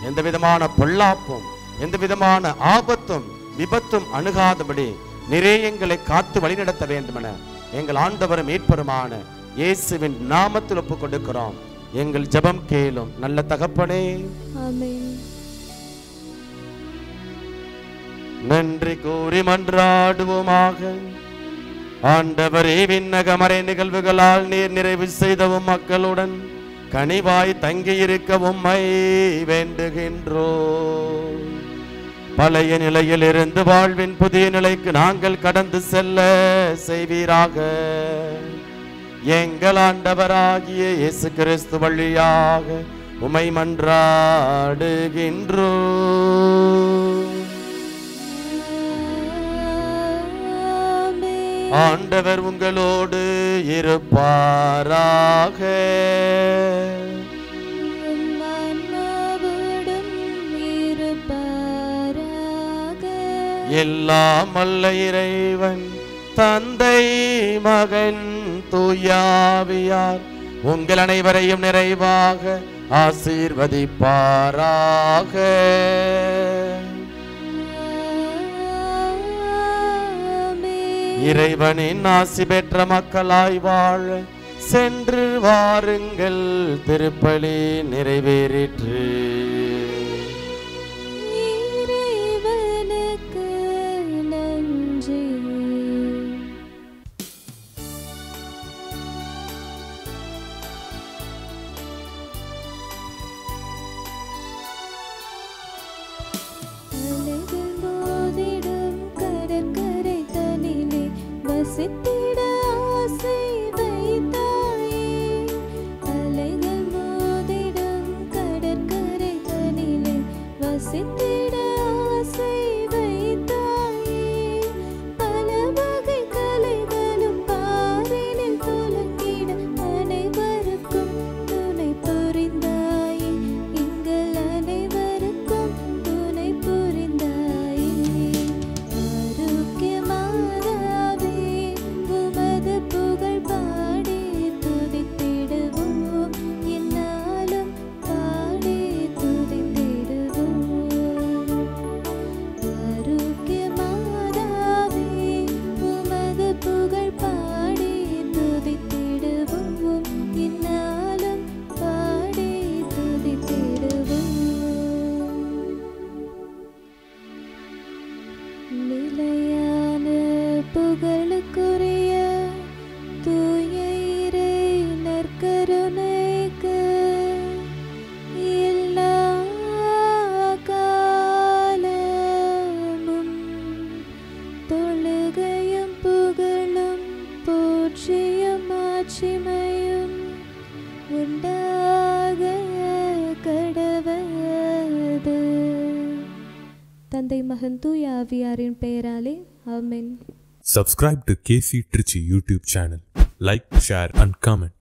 S2: எந்த விதமான பொல்லாப்பும், எந்த விதமான ஆபத்தும் விபத்தும் அணுகாதபடி நிறைய எங்களை காத்து வழிநடத்த வேண்டுமென எங்கள் ஆண்டவரும் மீட்பருமான இயேசுவின் நாமத்தில் ஒப்பு கொடுக்கிறோம். எங்கள் ஜெபம் கேளும் நல்ல தகப்பனே.
S5: ஆமென்.
S2: நன்றி கூறி மன்றாடுவோமாக. ஆண்டவரே, விண்ணகமறை நிகழ்வுகளால் நீர் நிறைவு செய்தவும் மக்களுடன் கனிவாய் தங்கியிருக்கவும் வேண்டுகின்றோம். பழைய நிலையில் இருந்து வாழ்வின் புதிய நிலைக்கு நாங்கள் கடந்து செல்ல செய்வீராக. எங்கள் ஆண்டவராகிய இயேசு கிறிஸ்து வழியாக உம்மை மன்றாடுகின்றோம். ஆண்டவர் உங்களோடு இருப்பாராக. எல்லாம் வல்ல இறைவன் தந்தை, மகன், தூயாவியார் உங்கள் அனைவரையும் நிறைவாக ஆசீர்வதிப்பாராக. இறைவனின் ஆசி பெற்ற மக்களாய் வாழ சென்று வாருங்கள். திருப்பலி நிறைவேறிற்று.
S3: அலைகள் வசித்திட ஆசை வைத்தாயே. அலைகள் மோதிடும் கடற்கரை தனிலே வசித்திட ஆசை வைத்தாயே. பல வகை கலைகளும் பாரினில் துலங்கிட அனைவருக்கும் துணை புரிந்தாயே. எங்கள் அனைவருக்கும் துணை புரிந்தாயே. ஆரோக்கியமானாவே உமது புகழ் பாடி துதித்திடுவோம். என்னாலும் பாடி துதித்திடுவோம். ஆரோக்கியமானாவே உமது புகழ் பாடி துதித்திடுவோம். என்னாலும் பாடி துதித்திடுவோம். நிலையான புகழுக்குரிய தூய இறை நற்கருணைக்கு எல்லா காலமும் தொழுகையும் புகழும் போற்றியும் மாட்சிமையும் உண்டாக கடவது. தந்தை மகன் தூய ஆவியாரின் பெயராலே ஆமென்.
S1: Subscribe to KC Trichy YouTube channel. Like, share and comment.